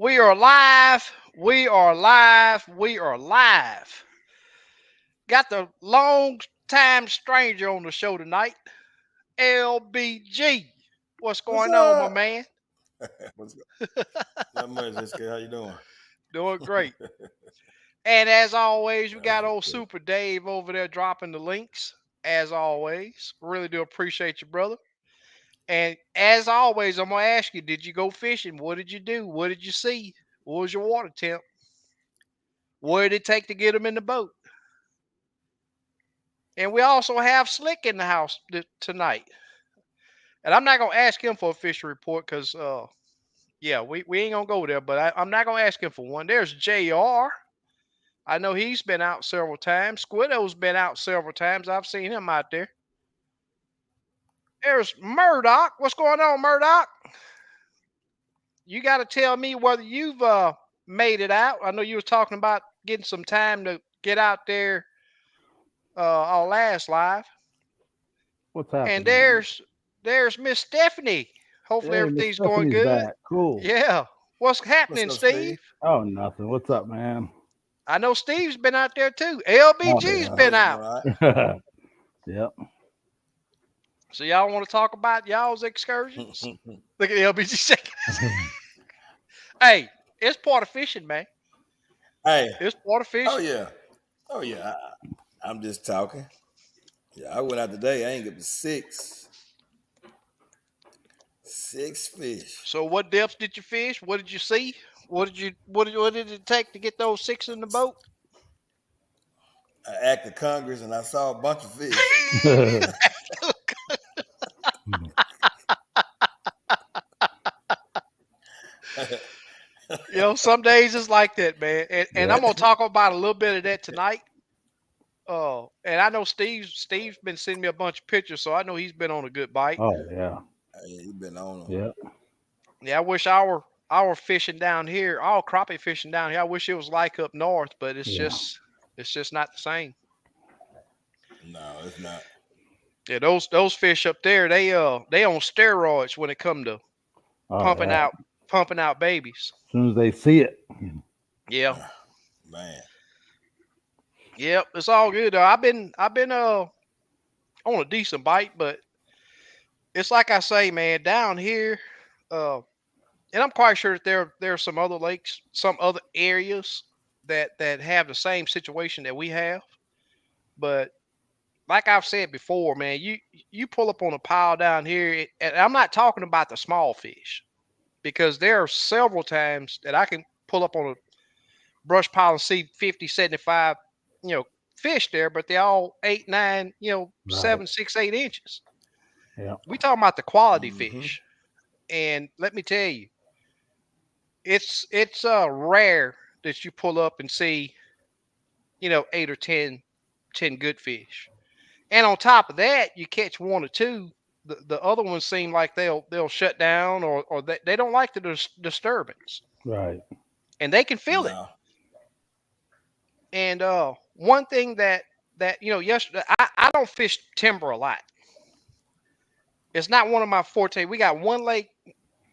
We are live. We are live. We are live. Got the long time stranger on the show tonight, LBG. What's What's going on, my up? man? What's up? Not much, SK. How you doing? Doing great. And as always, we got That's old good. Super Dave over there dropping the links. As always, really do appreciate you, brother. And as always, I'm gonna ask you: did you go fishing? What did you do? What did you see? What was your water temp? What did it take to get them in the boat? And we also have Slick in the house tonight. And I'm not gonna ask him for a fishing report because yeah, we ain't gonna go there, but I'm not gonna ask him for one. There's JR. I know he's been out several times. Squiddo's been out several times. I've seen him out there. There's Murdoch. What's going on, Murdoch? You gotta tell me whether you've made it out. I know you was talking about getting some time to get out there our last live. What's And happening? there's Miss Stephanie. Hopefully Hey, Miss everything's going Stephanie's good. back. Cool. Yeah. What's What's happening, up, Steve? Steve? Oh, nothing. What's up, man? I know Steve's been out there too. Oh, LBG's been Everything's out. all right. yeah. Yep. So y'all want to talk about y'all's excursions? Look at LBG shaking. Hey, it's part of fishing, man. Hey. It's part of Oh fishing. yeah. Oh yeah. I'm just talking. Yeah, I went out today. I ain't get but six fish. So what depths did you fish? What did you see? What did it take to get those six in the boat? I acted Congress and I saw a bunch of fish. Some days it's like that, man. And I'm yep. gonna talk about a little bit of that tonight. And I know Steve's been sending me a bunch of pictures, so I know he's been on a good bite. Oh, yeah. He been on them. Yep. Yeah, I wish our fishing down here, our crappie fishing down here, I wish it was like up north, but Yeah. it's just not the same. No, it's not. Yeah, those fish up there, they on steroids when it come to Oh, pumping yeah. out pumping out babies. As soon as they see it. Yeah. Man. Yep, it's all good though. I've been on a decent bite, but it's like I say, man, down here, uh and I'm quite sure that there are some other lakes, some other areas that have the same situation that we have. But like I've said before, man, you pull up on a pile down here, and I'm not talking about the small fish because there are several times that I can pull up on a brush pile and see 50, 75, fish there, but they're all 8, 9, Right. 7, 6, 8 inches. Yeah. We talking about the quality Mm-hmm. fish, and let me tell you, it's rare that you pull up and see 8 or 10 good fish. And on top of that, you catch one or two. The other ones seem like they'll shut down or they don't like the disturbance, Right. and they can feel it. No. And one thing that yesterday I don't fish timber a lot. It's not one of my forte. We got one lake.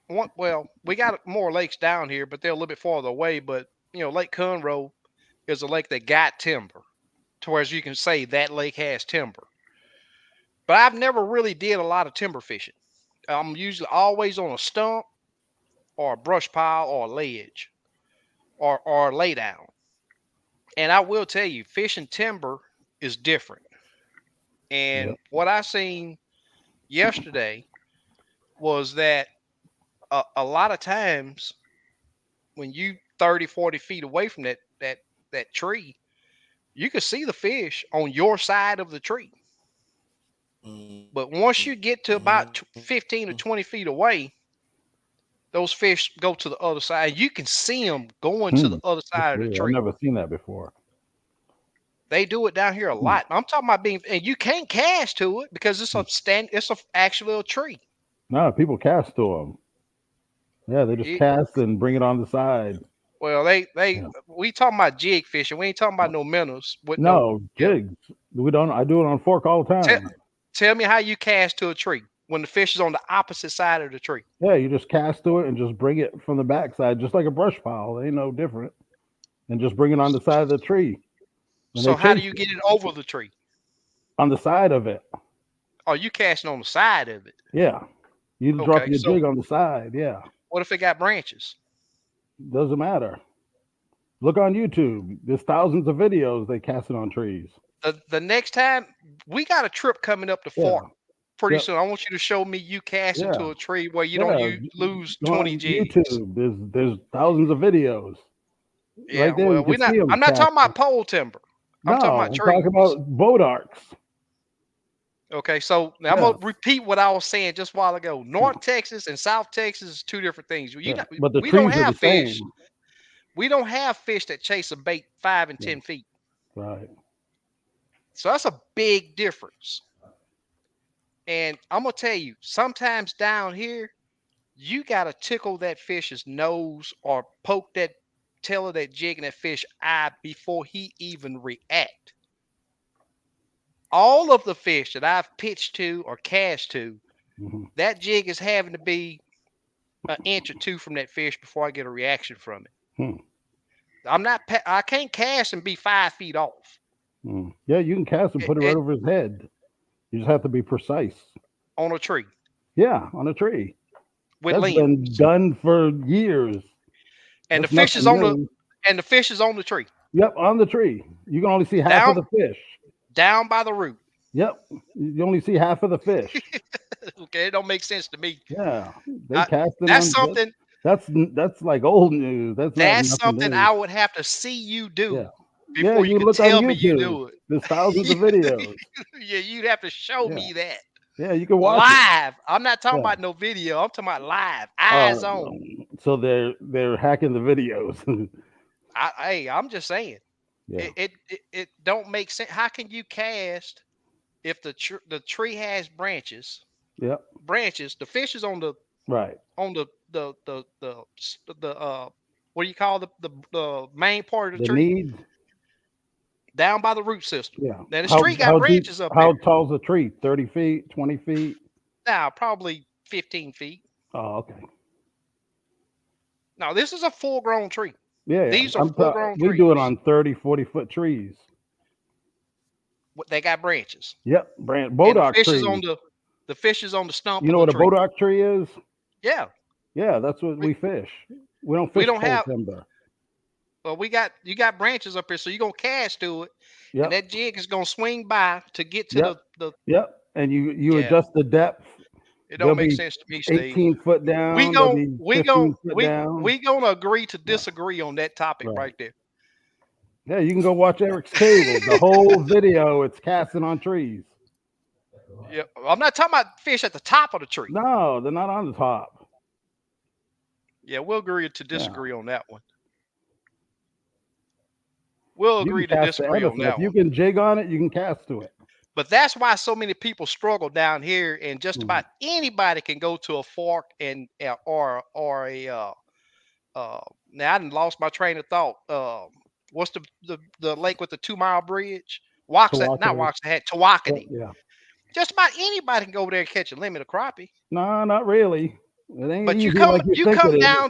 We got more lakes down here, but they're a little bit farther away. But Lake Conroe is a lake that got timber, to where as you can say that lake has timber. But I've never really did a lot of timber fishing. I'm usually always on a stump or a brush pile or a ledge or a lay down. And I will tell you, fishing timber is different. And Yep. what I seen yesterday was that a lot of times when you 30, 40 feet away from that tree, you can see the fish on your side of the tree. But once you get to about 15 or 20 feet away, those fish go to the other side. You can see them going to the Hmm. other That's side of the weird. I've tree. never seen that before. They do it down here a Hmm. lot. I'm talking about and you can't cast to it because it's actually a tree. No, people cast to them. Yeah, they just It, cast and bring it on the side. well, Yeah. we talking about jig fishing. We ain't talking about no minnows with no. No, Yeah. jigs. We don't. I do it on fork all the Tell, time. tell me how you cast to a tree. when the fish is on the opposite side of the tree. Yeah, you just cast to it and just bring it from the backside, just like a brush pile. It ain't no different. And just bring it on the side of the tree. And they So how do chase you it get it over the tree? on the side of it. Are you casting on the side of it? Yeah. You drop Okay. your So jig on the side. Yeah. what if it got branches? Doesn't matter. Look on YouTube. There's thousands of videos they cast it on trees. The next time we got a trip coming up the Yeah. fork pretty Yep. soon. I want you to show me you casting Yeah. to a tree where you don't Yeah. lose Go 20 on jigs. YouTube. There's thousands of videos. Yeah, Right there well, you can we're not. see them I'm not talking casting. about pole timber. I'm talking No, about I'm talking trees. about boat arcs. Okay, so now I'm Yeah. gonna repeat what I was saying just a while ago. Yeah. North Texas and South Texas is two different things. Yeah. But the We don't trees are the have fish. same. We don't have fish that chase a bait 5 and Yeah. 10 feet. Right. So that's a big difference. And I'm gonna tell you, sometimes down here, you gotta tickle that fish's nose or poke that tail of that jig in that fish eye before he even react. All of the fish that I've pitched to or cast to, Hmm. that jig is having to be an inch or two from that fish before I get a reaction from it. Hmm. I can't cast and be 5 feet off. Hmm. Yeah, you can cast and put it right It over his head. You just have to be precise. on a tree Yeah, on a tree. with That's been limbs. done for years. And the That's fish is nothing on the new. and the fish is on the tree. Yep, on the tree. You can only see half of Down the fish. down by the root. Yep, you only see half of the fish. Okay, it don't make sense to me. Yeah, they I, casting that's on that. something That's like old news. That's not that's nothing something new. I would have to see you Yeah, do yeah. before you You could look on tell me you YouTube. do There's thousands of it. videos. Yeah, you'd have to show Yeah, me that. yeah. You can watch it. Live. I'm not talking Yeah. about no video. I'm talking about live, eyes Oh, on. so they're hacking the videos. Hey, I'm just saying. Yeah. It don't make sense. How can you cast if the tree has branches? Yep. Branches. The fish is on Right. the what do you call the main part of the The tree need. down by the root system. Yeah. Now this How tree got how deep? branches up How there. tall's the tree? 30 feet? 20 feet? Now probably 15 feet. Oh, okay. Now this is a full grown tree. Yeah, yeah. These are full grown We do it trees. on 30, 40 foot trees. They got branches, Yep. and Bodock trees. the fish is on the stump You of know the what a tree. bodock tree is? Yeah, Yeah, that's what we we fish. We don't we fish don't pole have. timber. Well, you got branches up here, so you're gonna cast to it, and Yep. that jig is gonna swing by to get to Yep. the. Yep. And you Yeah, adjust the depth. it They'll don't make be sense to me, Steve. 18 foot We down. They'll gon' be we gon' 15 foot down. we gonna agree to Yeah. disagree on that topic Right. right there. Yeah, you can go watch Eric's cable. The whole video, it's casting on trees. Yeah, I'm not talking about fish at the top of the tree. No, they're not on the top. Yeah, we'll agree to Yeah. disagree on that one. We'll You can agree to cast the disagree other on stuff. that You one. can jig on it, you can cast to it. But that's why so many people struggle down here, and just Mhm. about anybody can go to a fork and or a now I done lost my train of thought. What's the lake with the 2 mile bridge? Not Tawakoni. Waxahachie, Yep, Tawakoni. yeah. Just about anybody can go over there and catch a limit of crappie. No, not really. It ain't But easy like you think it is.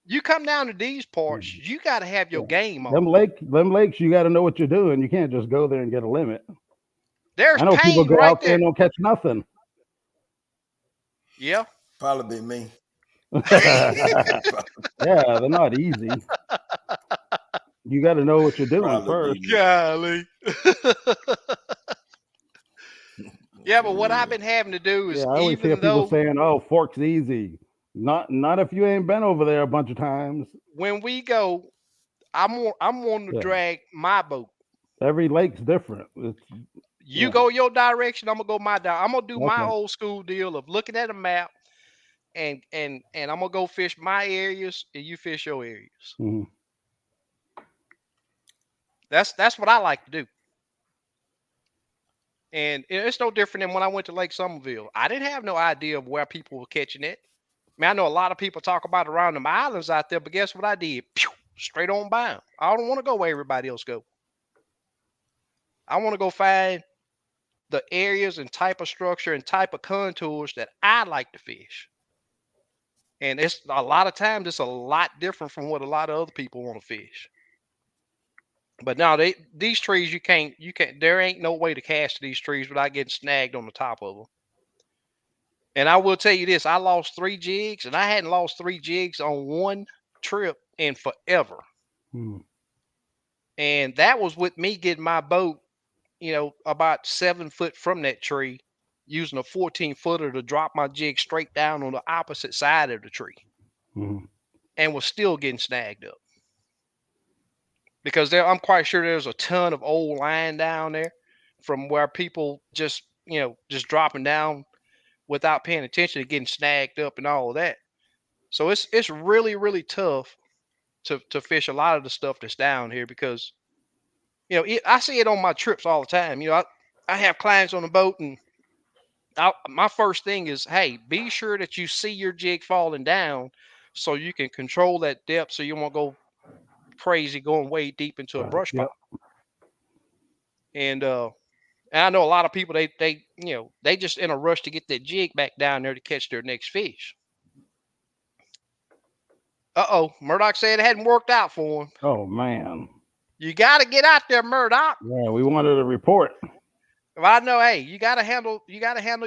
you come down to these parts, Mhm. you got to have your Yeah. game Them on. lakes, you got to know what you're doing. You can't just go there and get a limit. There's I know people pain go right out there there. and don't catch nothing. Yeah. Probably be me. Yeah, they're not easy. You got to know what you're doing Probably first. be me. Golly. Yeah, but what For I've real. been having to do is Yeah, I always hear even people though saying, "Oh, fork's easy." Not if you ain't been over there a bunch of times. when we go, I'm wanting to Yeah, drag my boat. every lake's different. It's You yeah, go your direction, I'm gonna go my direction. I'm gonna do my okay. old school deal of looking at a map and I'm gonna go fish my areas and you fish your areas. Mhm. That's what I like to do. And it's no different than when I went to Lake Somerville. I didn't have no idea of where people were catching it. I mean, I know a lot of people talk about around them islands out there, but guess what I did? Pew, straight on by 'em. I don't want to go where everybody else go. I want to go find the areas and type of structure and type of contours that I like to fish. And it's a lot of times it's a lot different from what a lot of other people want to fish. But now these trees you can't there ain't no way to cast these trees without getting snagged on the top of them. And I will tell you this, I lost 3 jigs and I hadn't lost 3 jigs on one trip in forever. Hmm. And that was with me getting my boat, about 7 foot from that tree, using a 14-footer to drop my jig straight down on the opposite side of the tree, Hmm. and was still getting snagged up because I'm quite sure there's a ton of old line down there from where people just dropping down without paying attention to getting snagged up and all of that. So it's really really tough to fish a lot of the stuff that's down here because I see it on my trips all the time. I have clients on the boat, and my first thing is, hey, be sure that you see your jig falling down so you can control that depth so you won't go crazy going way deep into a Right. brush pile. Yep. And I know a lot of people they just in a rush to get that jig back down there to catch their next fish. Uh-oh, Murdoch said it hadn't worked out for him. Oh man. You got to get out there, Murdoch. Yeah, we wanted a report. If I know, hey, you got to handle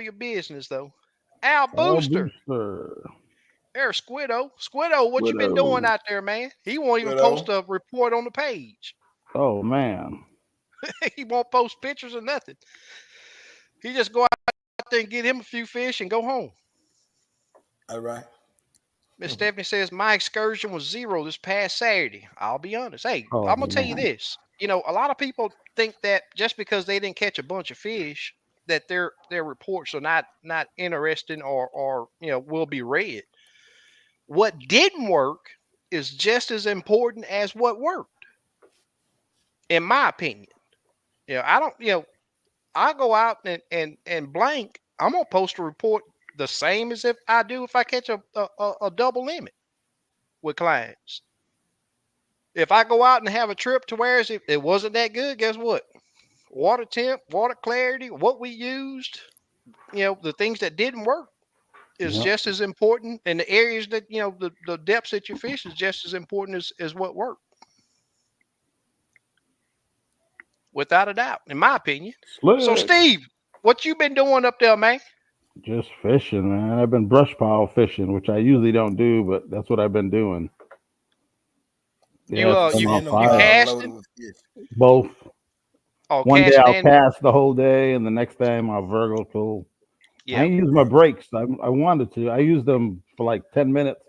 your business though. Al Al Booster. Booster. There's Squiddo. Squiddo, what you been doing Widow. out there, man? He won't even post Widow. a report on the page. Oh man. He won't post pictures or nothing. He just go out there and get him a few fish and go home. All right. Miss Stephanie says my excursion was 0 this past Saturday. I'll be honest. Hey, Oh I'm gonna tell you man. this. A lot of people think that just because they didn't catch a bunch of fish, that their reports are not interesting or will be read. What didn't work is just as important as what worked, in my opinion. I don't. I go out and blank. I'm gonna post a report the same as if I do if I catch a double limit with clients. If I go out and have a trip to where it wasn't that good, guess what? Water temp, water clarity, what we used, the things that didn't work is Yep. just as important, and the areas that the depths that you fish is just as important as what worked, without a doubt, in my opinion. So, Slick. Steve, what you been doing up there, man? Just fishing, man. I've been brush pile fishing, which I usually don't do, but that's what I've been doing. Yeah, You it's uh been you on Seeing them you fire. piles loaded casting? with fish. Both. Oh, One day casting I'll and cast the whole day, and the next time I'll vertical. I yeah. ain't used my brakes. I wanted to. I used them for like 10 minutes.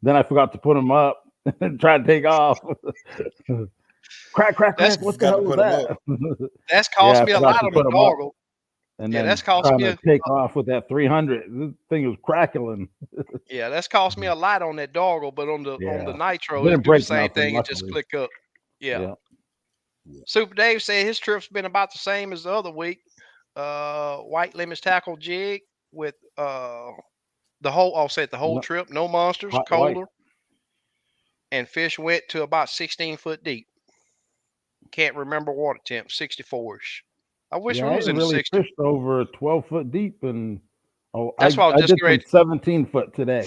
Then I forgot to put them up and try to take off. Crack, crack, That's crack. You What the forgot to hell was put them up. that? that's Yeah, cost I me a forgot lot to on the put them up doggle. and Yeah, that's then cost trying me to take off with that 300. This thing was crackling. that's cost me a lot on that doggle, but on the Yeah. nitro, it Didn't do the break same nothing, thing. It just luckily. click up. Yeah. Yeah. Yeah. Super Dave said his trip's been about the same as the other week. White limits tackle jig with I'll say it, the whole Yep. trip, no monsters, Hot white. colder, and fish went to about 16 foot deep. Can't remember water temp, 64ish. I wish Yeah, we I was ain't in the really 60s. fished over 12 foot deep. And That's why I was I just did some great. 17 foot today.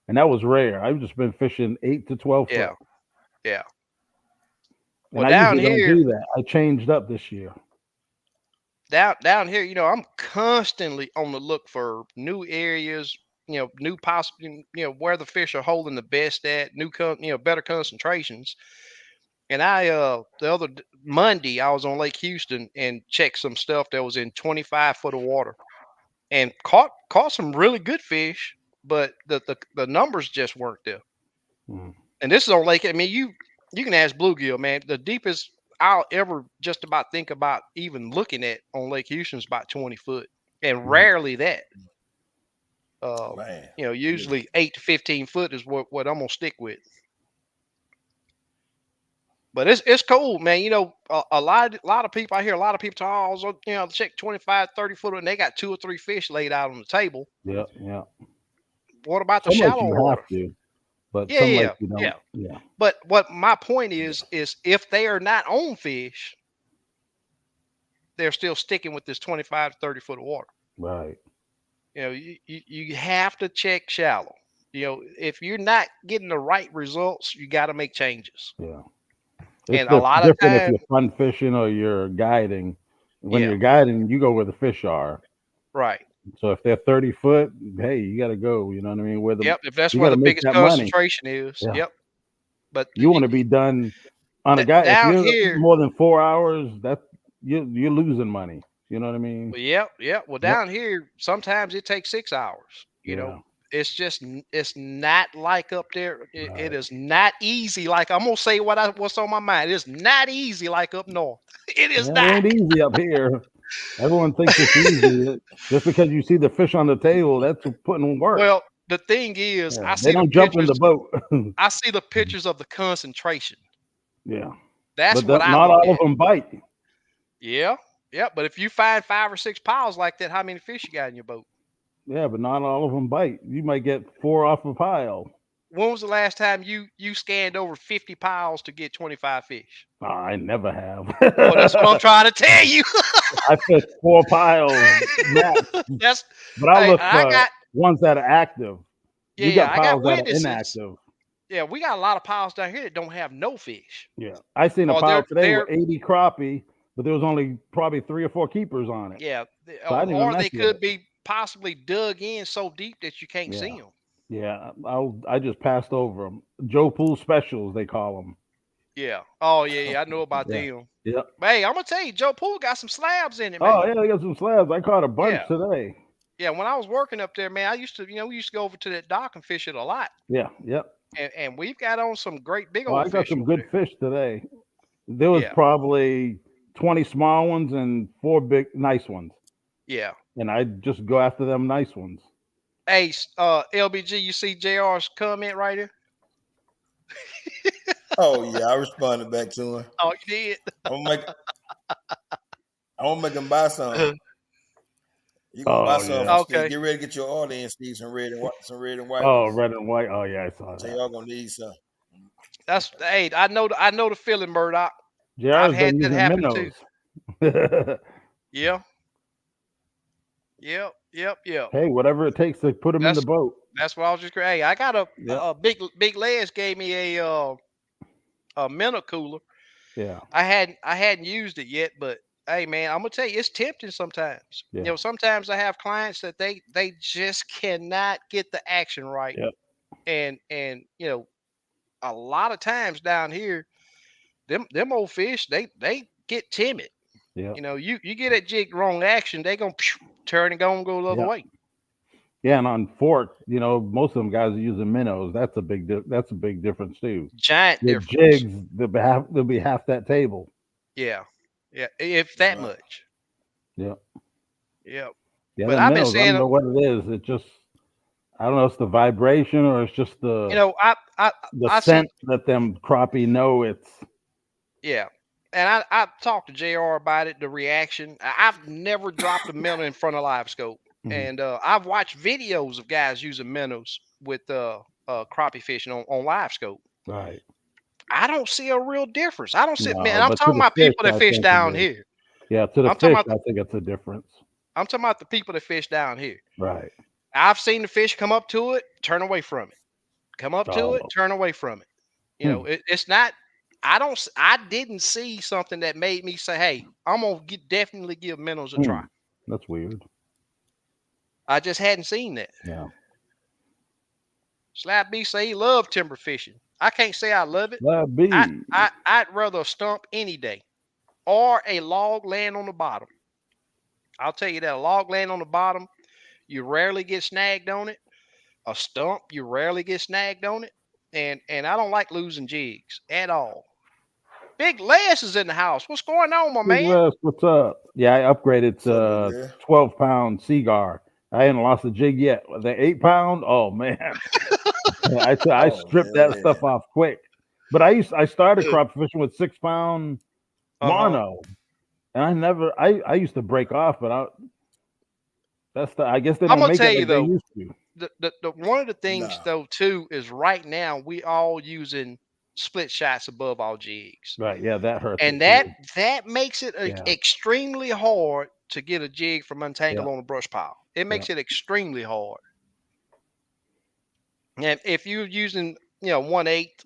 And that was rare. I've just been fishing 8 to 12 Yeah, foot. yeah. And Well, I down usually don't here, do that. I changed up this year. down here, I'm constantly on the look for new areas, new possible, where the fish are holding the best at, better concentrations. And the other Monday, I was on Lake Houston and checked some stuff that was in 25 foot of water and caught some really good fish, but the numbers just weren't there. Mm. And this is on Lake. I mean, you can ask bluegill, man. The deepest I'll ever just about think about even looking at on Lake Houston is about 20 foot, and Mm. rarely that. Man, really. Usually 8 to 15 foot is what I'm gonna stick with. But it's cool, man. A lot of people I hear a lot of people talk, oh, check 25, 30 foot, and they got 2 or 3 fish laid out on the table. Yeah, yeah. What about the Some lakes shallow you water? have to, but Yeah, some yeah, lakes you yeah. don't. Yeah. But what my point Yeah. is if they are not on fish, they're still sticking with this 25 to 30 foot of water. Right. You know, you have to check shallow. You know, if you're not getting the right results, you got to make changes. Yeah. It's And a lot of different if time, you're fun fishing or you're guiding. When yeah, you're guiding, you go where the fish are. right. So if they're 30 foot, hey, you got to go. You know what I mean? Yep, if that's You where got to the make biggest that money. concentration is. Yeah. Yep. But You want to be done on a guy. If down you're here, more than 4 hours, you're losing money. You know what I mean? well, yep. Well, Yep. down here, sometimes it takes 6 hours. You know, Yeah. it's just it's not like up there. It Right. is not easy. Like I'm gonna say what's on my mind. It's not easy like up north. It is Yeah, it not. ain't easy up here. Everyone thinks it's easy. Just because you see the fish on the table, that's putting work. Well, the thing is, Yeah. I They see the don't jump in pictures. the boat. I see the pictures of the concentration. Yeah. That's But what I not look all of at. them bite. Yeah, yeah. But if you find 5 or 6 piles like that, how many fish you got in your boat? Yeah, but not all of them bite. You might get 4 off a pile. When was the last time you scanned over 50 piles to get 25 fish? Oh, I never have. Well, that's what I'm trying to tell you. I fish 4 piles max. That's But I hey, look I for got ones that are active. You yeah, got I got piles that are witnesses. inactive. Yeah, we got a lot of piles down here that don't have no fish. Yeah. I seen a Or pile today with they're 80 crappie, but there was only probably 3 or 4 keepers on it. yeah, So I didn't even or mess they with could it. be possibly dug in so deep that you can't Yeah. see them. Yeah. I just passed over them. Joe Pool specials, they call them. Yeah. Oh yeah, I know about Yeah. them. Yeah. But hey, I'm gonna tell you, Joe Pool got some slabs in it, man. Oh, yeah, they got some slabs. I caught a bunch Yeah. today. Yeah, when I was working up there, man, I used to, we used to go over to that dock and fish it a lot. Yeah. Yep. And we've got on some great big Oh, old I got fish some over good there. fish today. There was Yeah. probably 20 small ones and 4 big nice ones. Yeah. And I just go after them nice ones. Hey, LBG, you see JR's comment right here? Oh yeah, I responded back to him. Oh, you did? I'm gonna make him buy some. You gonna buy Oh some yeah. from Steve? Okay. Get ready to get your order in, Steve. Some red and white Oh, ones. red and white. Oh yeah, I saw So that. y'all gonna need some. That's hey, I know the feeling, Murdoch. I've JR's had been that using happen too. minnows. Yeah. Yep. Hey, whatever it takes to put them in the That's boat. that's what I was just hey, I got Yep. a big legs gave me a minnow cooler. Yeah. I hadn't used it yet, but hey man, I'm gonna tell you, it's tempting sometimes. Yeah. Sometimes I have clients that they just cannot get the action right. Yep. And a lot of times down here, them old fish, they get timid. Yep. You get that jig wrong action, they gonna turn and go the other Yep. way. Yeah, and on fork, most of them guys are using minnows. That's a big difference too. Giant The difference. jigs, they'll be half that table. Yeah. If that Right. much. Yep. Yep. Yeah, But the I've been minnows, I don't saying, know what it is. It just, I don't know, it's the vibration or it's just the I see. scent that them crappie know it's. Yeah. And I talked to JR about it, the reaction. I've never dropped a minnow in front of live scope. Mhm. And I've watched videos of guys using minnows with crappie fishing on live scope. Right. I don't see a real difference. I don't see man. No, I'm but to talking the about fish, people that I fish think it down is. here. Yeah, to the I'm talking fish, about I think it's a difference. I'm talking about the people that fish down here. Right. I've seen the fish come up to it, turn away from it. Come up to it, Oh. turn away from it. It's not. I didn't see something that made me say, "Hey, I'm gonna definitely give minnows a try." That's weird. I just hadn't seen that. Yeah. Slap B say he loved timber fishing. I can't say I love it. That be. I'd rather a stump any day, or a log laying on the bottom. I'll tell you that a log laying on the bottom, you rarely get snagged on it. A stump, you rarely get snagged on it. And I don't like losing jigs at all. Big Les is in the house. What's going on, my Big man? Les, what's up? Yeah, I upgraded What's up, to big Les? 12-pound Seagar. I hadn't lost a jig yet. The 8-pound, oh man, I Oh stripped that man. stuff off quick. But I started crop fishing with 6-pound mono, and I used to break off, but I guess they I'm don't gonna make tell it you like they though, used to. the one of the things Nah. though too is right now we all using split shots above all jigs. Right. Yeah, that hurts. And it that makes it Yeah. extremely hard to get a jig from untangle Yeah. on a brush pile. It makes it extremely hard. And if you're using, 1/8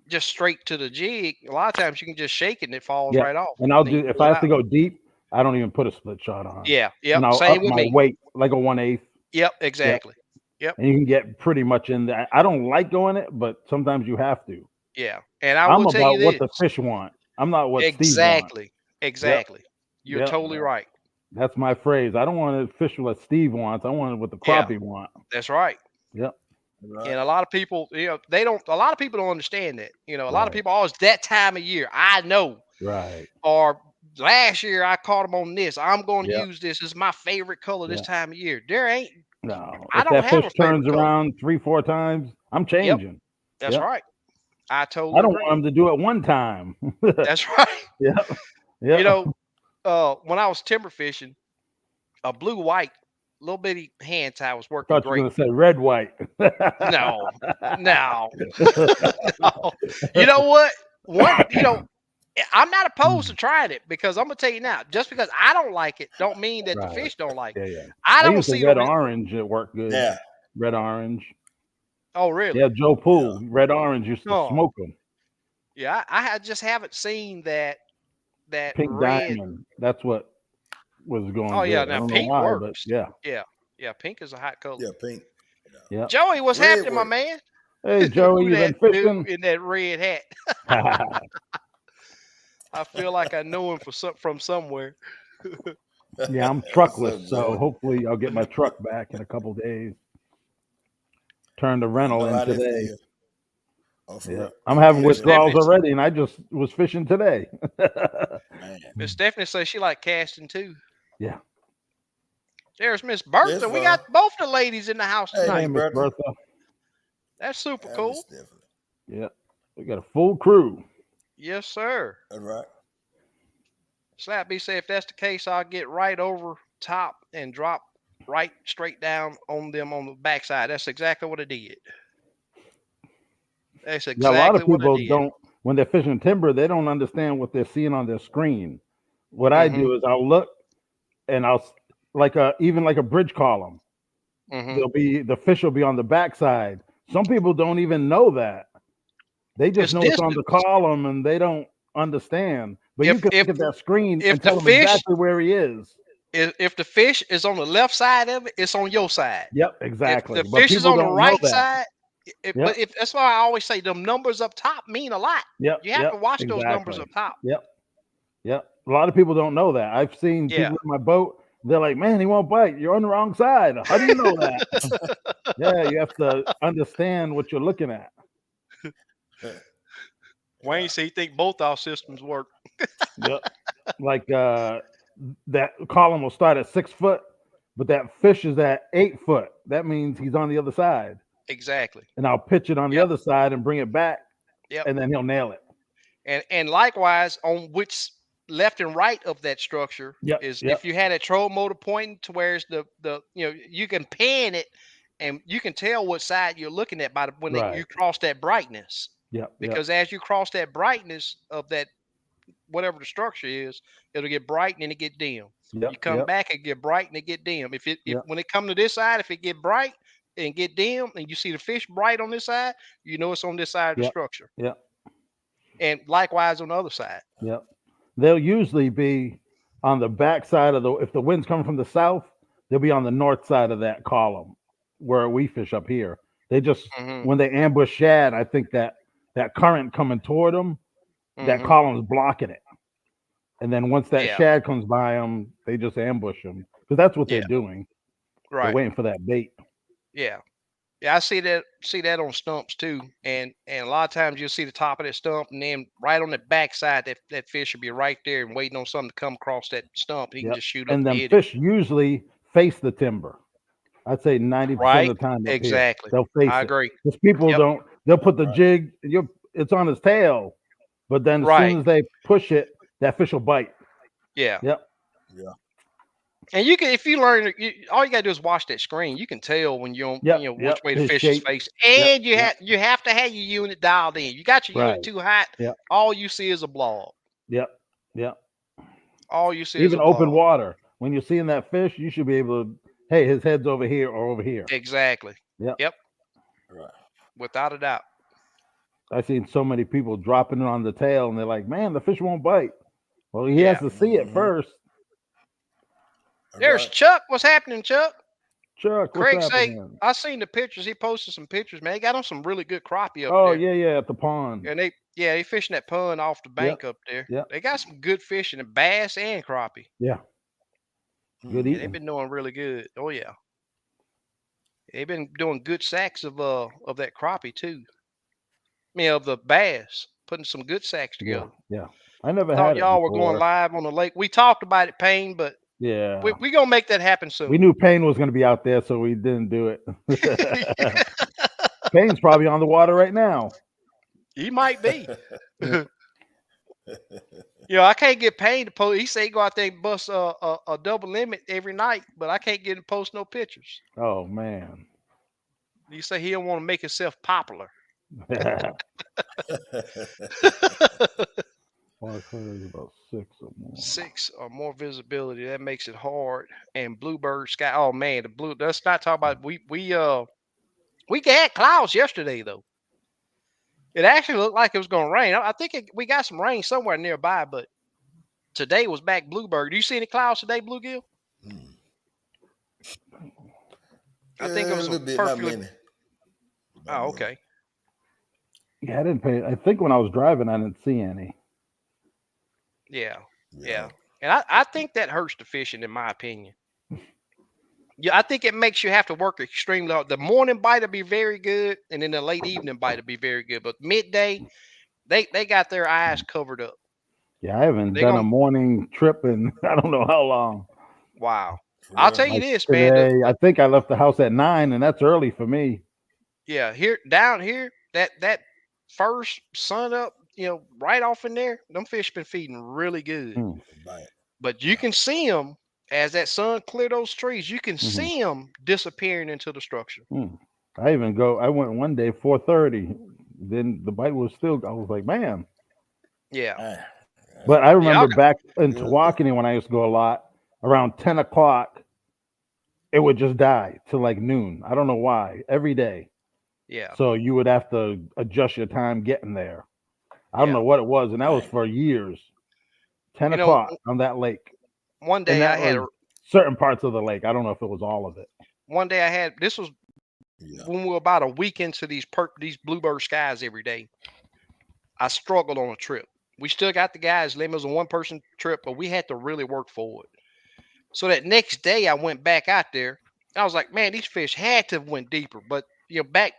just straight to the jig, a lot of times you can just shake it and it falls Yeah. right off. And I'll Then you do if pull I it have to out. go deep, I don't even put a split shot on. Yeah, yep. And I'll Same up with my me. weight like a 1/8. Yep, Yep. exactly. Yep. And you can get pretty much in there. I don't like doing it, but sometimes you have to. Yeah. And I I'm will tell you about what this. the fish want. I'm not what Steve wants. Exactly. Yep. Exactly. You're Yep. totally right. That's my phrase. I don't want to fish what Steve wants. I want what the Yeah. crappie want. That's right. Yep. Right. And a lot of people, they don't. A lot of people don't understand that. A lot Right. of people always that time of year. I know. Right. Or last year I caught them on this. I'm going to Yep. use this. It's my favorite color this Yep. time of year. There ain't. No. I If don't that have fish a favorite turns color. around 3-4 times, I'm Yep. changing. That's Yep. right. I I totally don't want agree. him to do it one time. That's right. Yep. Yep. When I was timber fishing, a blue white little bitty hand tie was I working thought you were great. going to say red white. No, no, no. You know what? I'm not opposed to trying it because I'm gonna tell you now. Just because I don't like it, don't mean that the Right. fish don't like it. Yeah, yeah. I I don't used the see red the. orange. It worked good. Yeah. Red orange. Oh, really? Yeah, Joe Poole, red orange used to Oh, smoke them. yeah. Just haven't seen that Pink red. diamond. That's what was going Oh yeah, good. I now don't know pink why, but works. yeah. Yeah. Pink is a hot color. Yeah, pink. Yeah. Joey, what's Red happening, my work. man? Hey, Joey, Who you been that dude fishing? in that red hat? I feel like I know him from somewhere. Yeah, I'm What's truckless, up, so Joey? hopefully I'll get my truck back in a couple days. Turned the I rental know in how that today. feel. Oh, for Yeah, real. I'm having Yeah, withdrawals Stephanie, already, and I just was fishing today. man. Miss Stephanie says she like casting too. Yeah. There's Miss Yes, Bertha. We got fella. both the ladies in the house Hey, Hey, tonight. Miss Miss Bertha. Bertha. That's super Miss cool. Stephanie. Yeah, we got a full crew. Yes, sir. That's right. Slappy said if that's the case, I'll get right over top and drop right straight down on them on the backside. That's exactly what I did. That's Yeah, a lot exactly of what I people did. don't, when they're fishing timber, they don't understand what they're seeing on their screen. What I Mm-hmm. do is I'll look and even like a bridge column. Mm-hmm. The fish will be on the backside. Some people don't even know that. They just It's know it's on the distance. column and they don't understand. But you If can if look at that screen if and the tell them fish exactly where he is. if the fish is on the left side of it, it's on your side. Yep, If exactly. the But fish is people on the don't know right that. side, Yep, but if that's why I always say them numbers up top mean a lot. yep, You have to watch those numbers exactly. up top. Yep, yep. A lot of people don't know that. I've seen Yeah. people in my boat. They're like, "Man, he won't bite. You're on the wrong side. How do you know that?" Yeah, you have to understand what you're looking at. Wayne said he think both our systems work. Yep. Like that column will start at 6 foot, but that fish is at 8 foot. That means he's on the other side. Exactly. And I'll pitch it on the Yep. other side and bring it back, Yep. and then he'll nail it. And likewise on which left and right of that structure Yep, is yep. if you had a troll motor pointing to where's the you can pan it and you can tell what side you're looking at by when Right. you cross that brightness. Yep, yep, Because as you cross that brightness of that whatever the structure is, it'll get bright and then it get dim. yep, You come yep, back and get bright and it get dim. If Yep. when it come to this side, if it get bright and get dim and you see the fish bright on this side, you know it's on this side of the Yep. structure. yep, And likewise on the other side. yep. They'll usually be on the back side of if the wind's coming from the south, they'll be on the north side of that column where we fish up here. They just Mm-hmm. when they ambush shad, I think that current coming toward them, that Mm-hmm. column's blocking it. And then once that Yeah. shad comes by them, they just ambush them because that's what Yeah. they're doing. They're Right. waiting for that bait. Yeah. Yeah, I see that on stumps too. And a lot of times you'll see the top of that stump and then right on the backside that fish will be right there and waiting on something to come across that stump. He can Yep. just shoot up And and them hit it. fish usually face the timber. I'd say 90% Right? of the time up Exactly. here, they'll face I it. agree. Because people Yep. don't, they'll put the Right. jig, it's on his tail, but then as Right. soon as they push it, that fish will bite. Yeah. Yep. Yeah. And you can, if you learn, all you gotta do is watch that screen. You can tell when Yep, which yep. way the His fish is shape. facing, Yep, and yep. you have to have your unit dialed in. You got your unit Right. too hot, Yep, all you see is a blob. yep, yep. All you see is Even a open blob. water. When you're seeing that fish, you should be able to. Hey, his head's over here or over here. Exactly. Yep. Yep. Right. Without a doubt. I've seen so many people dropping it on the tail, and they're like, "Man, the fish won't bite." Well, he has Yeah. to see it Mm-hmm. first. All There's right. Chuck. What's happening, Chuck? Chuck, what's Craig say happening? I seen the pictures. He posted some pictures, man. He got on some really good crappie up Oh there. yeah, yeah, at the pond. And they fishing that pond off the Yep, bank up there. yep, They got some good fishing and bass and crappie. yeah. Good Yeah, Mm-hmm. they've eating. been doing really good. Oh yeah. They've been doing good sacks of that crappie too. I mean of the bass. Putting some good sacks Yeah, together. yeah. I never Thought had it y'all were going before. live on the lake. We talked about it, Payne, but Yeah, we gonna make that happen we soon. knew Payne was going to be out there, so we didn't do it. Payne's probably on the water right now. He might be. Yeah. I can't get Payne to post. He say he go out there and bust a double limit every night, but I can't get him to post no pictures. Oh man. He say he don't want to make himself popular. Water color is about 6 or more. 6 or more visibility, that makes it hard. And bluebird sky. Oh man, the blue. Let's not talk about we had clouds yesterday though. It actually looked like it was gonna rain. I think we got some rain somewhere nearby, but today was back bluebird. Do you see any clouds today, bluegill? Mm. I think it A was a little bit, not perfectly. many. Not Oh, many. okay. Yeah, I didn't pay. I think when I was driving, I didn't see any. Yeah, Yeah. yeah. And I think that hurts the fishing, in my opinion. Yeah, I think it makes you have to work extremely hard. The morning bite will be very good, and then the late evening bite will be very good. But midday, they got their eyes covered up. Yeah, I haven't They done a gonna morning trip in I don't know how long. wow. For I'll real. tell you Like this, man. today, I think I left the house at 9, and that's early for me. Yeah, here down here, that first sun up, right off in there, them fish been feeding really good. Mm, Bite. But you Yeah. can see them as that sun clear those trees. You can hmm see them disappearing into the structure. mm. I even go. I went one day 4:30. Then the bite was still. I was like, man. Yeah, Man, that's But I yeah, remember back in good look. Tawakoni when I used to go a lot. Around 10 o'clock, it would just die till like noon. I don't know why. Every day. yeah, So you would have to adjust your time getting there. I don't yeah. know what it was, and that was Man. for years. Ten You know, o'clock on that lake, one and day I that had was certain parts of the lake. I don't know if it was all of it. this was Yeah. when we were about a week into these bluebird skies every day. I struggled on a trip. We still got the guys limit. It was a one person trip, but we had to really work for it. So that next day I went back out there. I was like, man, these fish had to have went deeper. But back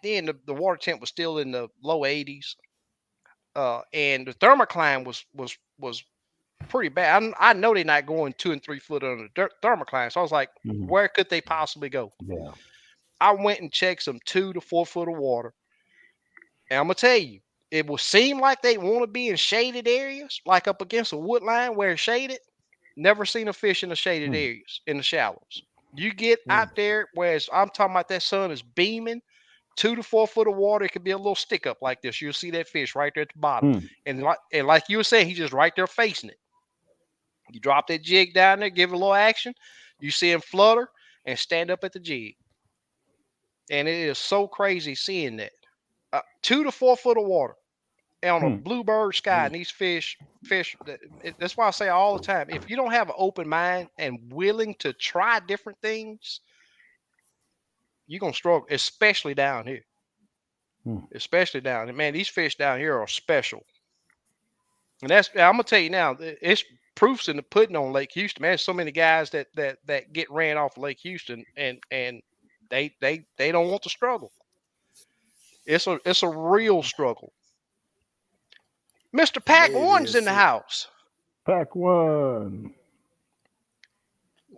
then the water temp was still in the low 80s. And the thermocline was pretty bad. I know they're not going 2 and 3 foot under the thermocline. So I was like, Mhm. where could they possibly go? Yeah. I went and checked some 2 to 4 foot of water. And I'm gonna tell you, it will seem like they want to be in shaded areas, like up against a wood line where it's shaded. Never seen a fish in the shaded Mm, areas, in the shallows. You get out Mm. there, whereas I'm talking about that sun is beaming, 2 to 4 foot of water. It could be a little stick up like this. You'll see that fish right there at the bottom, mm, and like you were saying, he's just right there facing it. You drop that jig down there, give it a little action. You see him flutter and stand up at the jig, and it is so crazy seeing that 2 to 4 foot of water on a mm, bluebird sky, Mm. and these fish. That's why I say all the time: if you don't have an open mind and willing to try different things, you're gonna struggle, especially down here. mm. Especially down here, man. These fish down here are special, and I'm gonna tell you now. It's proofs in the pudding on Lake Houston, man. There's so many guys that get ran off Lake Houston, and they don't want to struggle. It's a real struggle. Mister For me, Pack it One's is in the too. house. Pack one.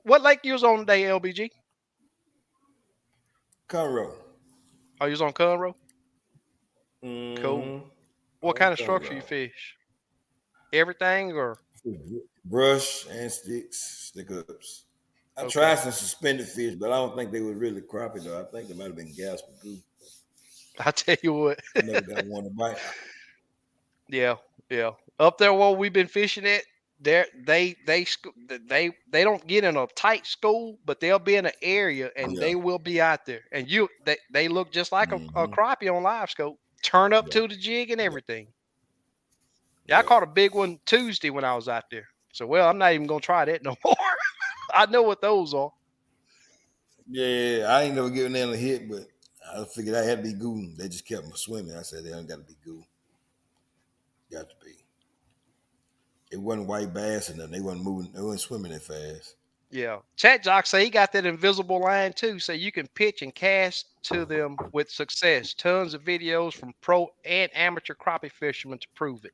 What lake you was on today, LBG? Conroe. Oh, you was on Conroe. Cool. Mm-hmm. What On kind of structure you Conroe. fish? Everything or Brush and sticks, stick ups. I Okay. tried some suspended fish, but I don't think they were really crappie though. I think they might have been Gasper Goo. I tell you what. I never got one to bite. Yeah, yeah. Up there where we've been fishing at, they don't get in a tight school, but they'll be in an area and Yeah. they will be out there. And they look just like a Mm-hmm. crappie on live scope. Turn up Yeah. to the jig and Yeah. everything. Yeah, I Yeah. caught a big one Tuesday when I was out there. So well, I'm not even gonna try that no more. I know what those are. Yeah. I ain't never given them a hit, but I figured I had to be goo. They just kept me swimming. I said they don't got to be goo. Got to be. It wasn't white bass and them. They wasn't moving. They wasn't swimming that fast. Yeah. Chat Jock say he got that invisible line too, so you can pitch and cast to them with success. Tons of videos from pro and amateur crappie fishermen to prove it.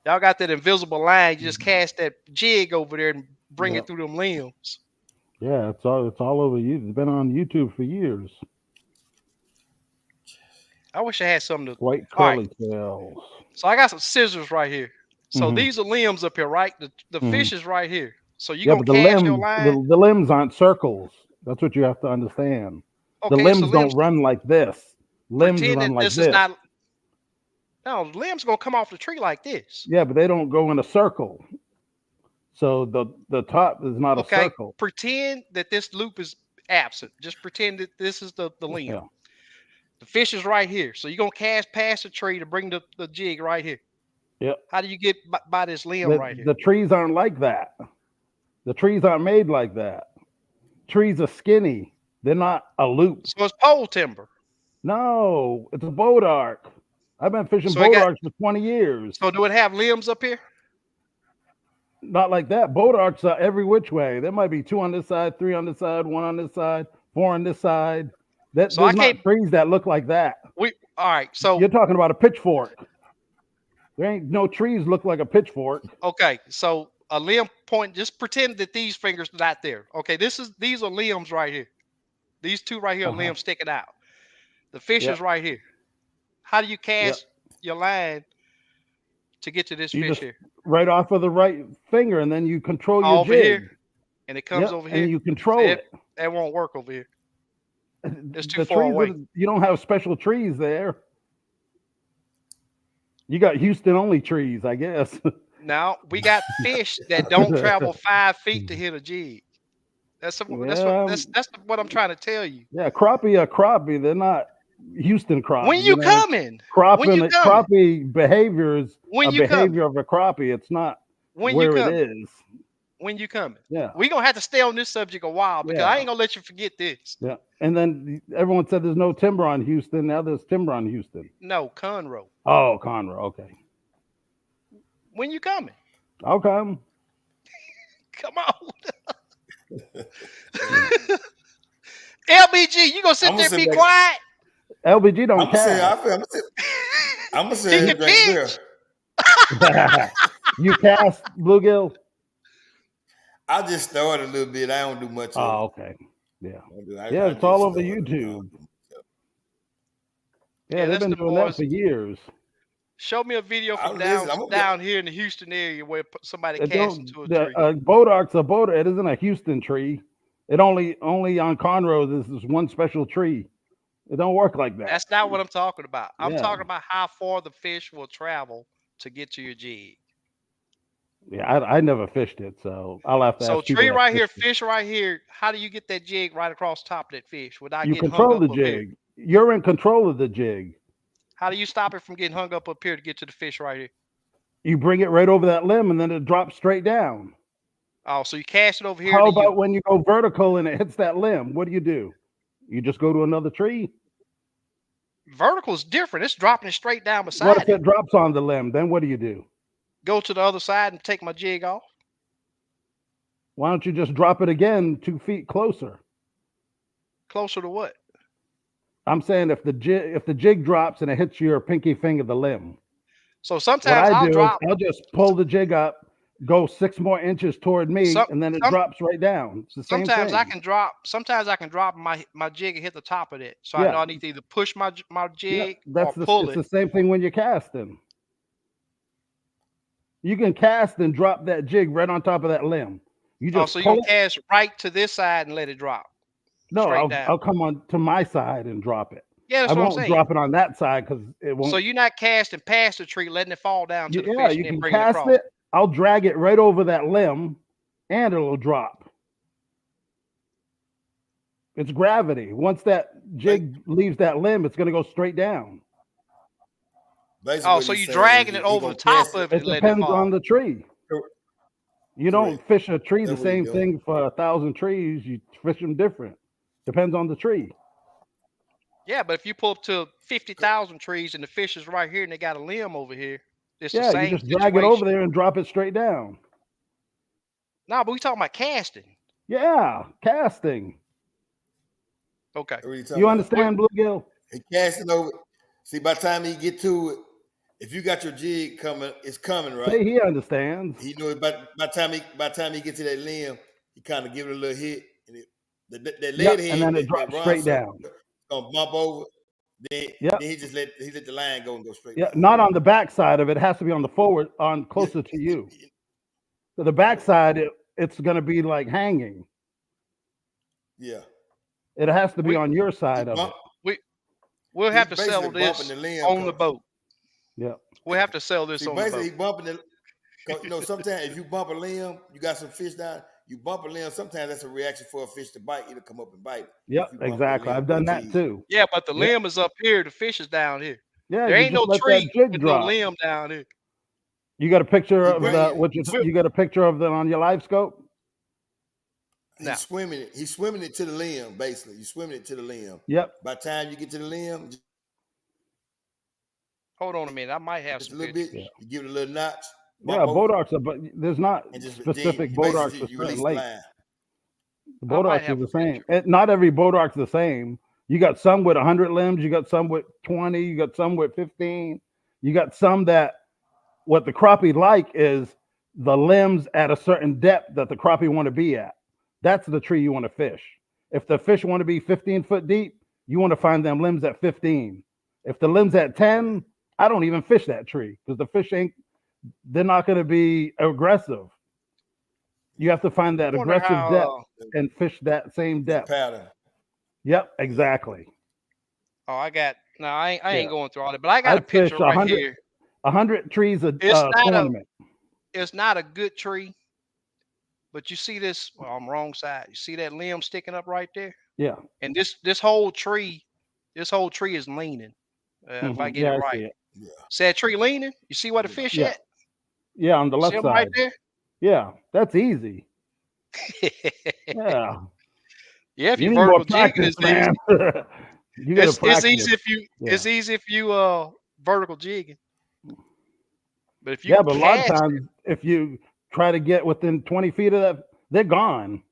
Y'all got that invisible line. You just cast that jig over there and bring Yeah. it through them limbs. Yeah, it's all over you. It's been on YouTube for years. I wish I had something to. White All right. curly tails. So I got some scissors right here. So Hmm. these are limbs up here, right? The Hmm. fish is right here. So you Yeah, gonna but the cast your limbs, the, line. the limbs aren't circles. That's what you have to understand. The Okay, it's the limbs don't limbs. run like this. Limbs Pretend run that like this is this. not. No, limbs gonna come off the tree like this. Yeah, but they don't go in a circle. So the top is not a Okay, circle. pretend that this loop is absent. Just pretend that this is the Yeah. limb. The fish is right here. So you're gonna cast past the tree to bring the jig right here. Yep. How do you get by this limb The right here? the trees aren't like that. The trees aren't made like that. Trees are skinny. They're not a loop. So it's pole timber. No, it's a boat arc. I've been fishing So it boat got. arcs for 20 years. So do it have limbs up here? Not like that. Boat arcs are every which way. There might be two on this side, three on this side, one on this side, four on this side. That So I there's not can't. trees that look like that. We all right. So You're talking about a pitchfork. There ain't no trees look like a pitchfork. okay. So a limb point. Just pretend that these fingers are not there. Okay. These are limbs right here. These two right here are Uh-huh. limbs sticking out. The fish is Yep. right here. How do you Yep. cast your line to get to this You fish just here? right off of the right finger, and then you control your Over here, jig. and it comes Yep, over and here. you control It it. that won't work over here. It's too The far trees, away. you don't have special trees there. You got Houston only trees, I guess. Now we got fish that don't travel 5 feet to hit a jig. Yeah, That's what I'm trying to tell you. yeah. Crappie are crappie. They're not Houston When crappie. you coming? When you coming? Crappie behaviors When a you coming? behavior of a crappie. It's not When you where it coming? is. When you coming? Yeah, We gonna have to stay on this subject a while because I yeah, ain't gonna let you forget this. yeah. And then everyone said there's no timber on Houston. Now there's timber on Houston. No, Conroe. Oh, Conroe. Okay, When you coming? okay. Come on. LBG, you gonna sit I'm gonna there and sit be back. quiet? LBG don't I'm gonna say. cast. I'm gonna He say can right there. pitch. You cast bluegill. I just started a little bit. I don't do much of Oh, it. okay. Yeah, I yeah. It's just all over started. I don't YouTube. do much of Yeah, Yeah, they've that's been the doing that boys. for years. Show me a video it. from Listen, I'm gonna. down here in the Houston area where somebody It cast don't into a the tree. boat arc's a boat. It isn't a Houston tree. It only on Conroe. There's this one special tree. It don't work like that. That's not what I'm talking about. I'm Yeah, talking about how far the fish will travel to get to your jig. yeah. I never fished it, so I'll have to So ask people tree that right here, fished it. fish right here. How do you get that jig right across the top of that fish without You getting hung control up the here? jig. You're in control of the jig. How do you stop it from getting hung up here to get to the fish right here? You bring it right over that limb, and then it drops straight down. Oh, so you cast it over here, How then you about when you go vertical and it hits that limb? What do? You just go to another tree. vertical is different. It's dropping it straight down What beside if it. it drops on the limb? Then what do? Go to the other side and take my jig off. Why don't you just drop it again 2 feet closer? Closer to what? I'm saying if the jig drops and it hits your pinky finger, the limb. So What sometimes I I'll do is drop. I'll just pull the jig up, go 6 more inches toward me, Some and then it some drops right down. It's the same sometimes I thing. can drop. Sometimes I can drop my jig and hit the top of it. So I know Yeah, I need to either push my yeah. jig or pull It's it. the same thing when you're casting. You can cast and drop that jig right on top of that limb. You Oh, just so you're pull gonna it. cast right to this side and let it drop No, straight I'll down. I'll come on to my side and drop it. Yeah, I that's what I'm won't saying. drop it on that side because it So won't. you're not casting past the tree, letting it fall down to the Yeah, fish, and you then can bringing it cast across. it. I'll drag it right over that limb, and it'll drop. It's gravity. Once that Ba- jig leaves that limb, it's going to go straight down. Basically, Oh, what so he's you're saying, dragging it he over the gonna top cast it. of it It and letting it depends on fall. the tree. You don't Correct. fish a tree the That's what he's same doing. thing for 1,000 trees. You fish them different. Depends on the tree. Yeah, but if you pull up to 50,000 trees and the fish is right here and they got a limb over here, it's the Yeah, you same just drag it over situation. there and drop it straight down. No, but we talking about casting. Yeah, casting. Okay. That's what he's talking You about. Wait, understand, bluegill? He casting over. See, by the time he get to it, if you got your jig coming, it's coming, right? Say he understands. He knows by the time he get to that limb, he kind of give it a little hit, and that lead Yep, and head then it that drops runs straight circle down. gonna bump over. Then Yep, he let the line go and go straight yeah. down. Not on the back side of it. It has to be on the forward, on Yeah, closer to you. So the back correct. side, it's going to be like hanging. Yeah, It has to be we on your he side of bump. it. we we'll He have to basically settle bumping this the limb. on the boat. Yep. We'll have to sell this See, on the basically boat. he bumping the. Cause sometimes if you bump a limb, you got some fish down. You bump a limb. Sometimes that's a reaction for a fish to bite. It'll come up and bite it Yep. if you bump that Exactly. limb I've with that done that jig. too. Yeah, but the Yep. limb is up here, the fish is down here. Yeah. There You ain't just no let that tree jig with no drop. limb down here. You got a picture He of bring the it. what We'll, you got a picture of that on your live scope? now, He's swimming it. He's swimming it to the limb. Basically, you're swimming it to the limb. Yep. By the time you get to the limb, hold on a minute. I might have just a some little bit, Yeah. pictures. you give it a little notch, bump Yeah. over, Boat arcs are, but there's not and just then specific you boat arcs basically for you certain release the lakes. line. The I boat might arcs are have a the same. picture. Not every boat arc's the same. You got some with 100 limbs. You got some with 20. You got some with 15. You got some that what the crappie like is the limbs at a certain depth that the crappie want to be at. That's the tree you want to fish. If the fish want to be 15 foot deep, you want to find them limbs at 15. If the limbs at 10, Correct. I don't even fish that tree because the fish ain't, they're not going to be aggressive. You have to find I that wonder aggressive depth how. and fish that same That depth. pattern. Yep, Yeah. exactly. Oh, I got. No, I Yeah, ain't going through all that, but I got a I'd fish picture right 100, here. 100 trees a It's not a. tournament. It's not a good tree, but you see this. Well, I'm wrong side. You see that limb sticking up right there, Yeah. and this whole tree, is leaning. If I get it Yeah, I right, see it. Yeah. see that tree leaning. You see where the Yeah. fish Yeah. at? Yeah, on the You see left them right side. there? Yeah, that's easy. Yeah. Yeah, if You you need more vertical jigging, practice, it's man. easy. You got to It's practice. easy if you Yeah. vertical jigging. But if you Yeah, but a lot of cast it, times, if you try to get within 20 feet of that, they're gone.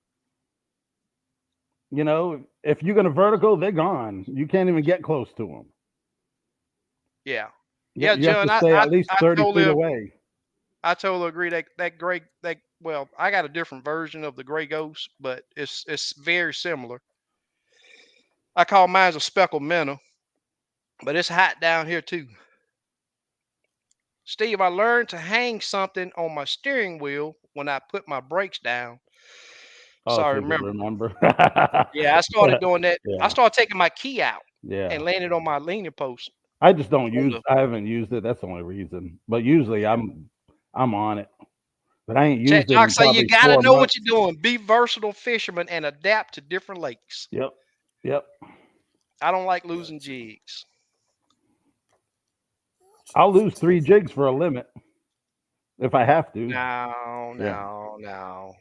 You know, if you're going to vertical, they're gone. You can't even get close to them. yeah, yeah, You have John, to stay at least I 30 feet totally away. I totally agree that gray that well, I got a different version of the gray ghost, but it's very similar. I call mine a speckled minnow, but it's hot down here too. Steve, I learned to hang something on my steering wheel when I put my brakes down. Oh, so Sorry, you could remember. remember. Yeah, I started doing that. I Yeah. started taking my key out Yeah. and laying it on my leaning post. I just don't On use, the I haven't used it. That's the only reason. But usually yeah. I'm on it. But I ain't Chat used it Jock in say you probably gotta 4 know what months. you're doing. Be versatile fisherman and adapt to different lakes. Yep. Yep. I don't like Yeah. losing jigs. I'll lose 3 jigs for a limit if I have to. No, Yeah. no, no,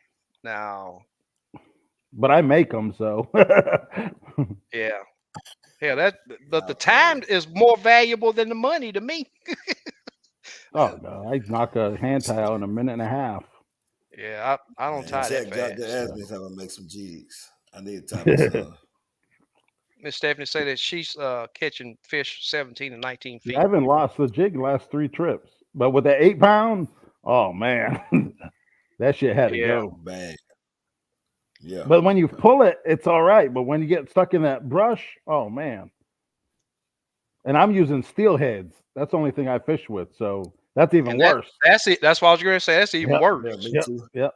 no. But I make them, so. Yeah. Yeah, that but the Y'all crazy. time is more valuable than the money to me. Oh, no. I knock a hand tie out in a minute and a half. Yeah, I don't Man, tie that Jack just fast. asked me if I would make some jigs. I need to tie my son. Miss Stephanie said that she's catching fish 17 and 19 Yeah, I feet. haven't lost the jig the last 3 trips. But with that 8 pound, oh, man. That shit had to Yeah. go. Bang. Yeah. But when you pull it, it's all right. But when you get stuck in that brush, oh, man. And I'm using steel heads. That's the only thing I fish with. So that's even And worse. that's it. That's what I was gonna say. That's even Yep. Yeah, worse. me Yep. too. Yep.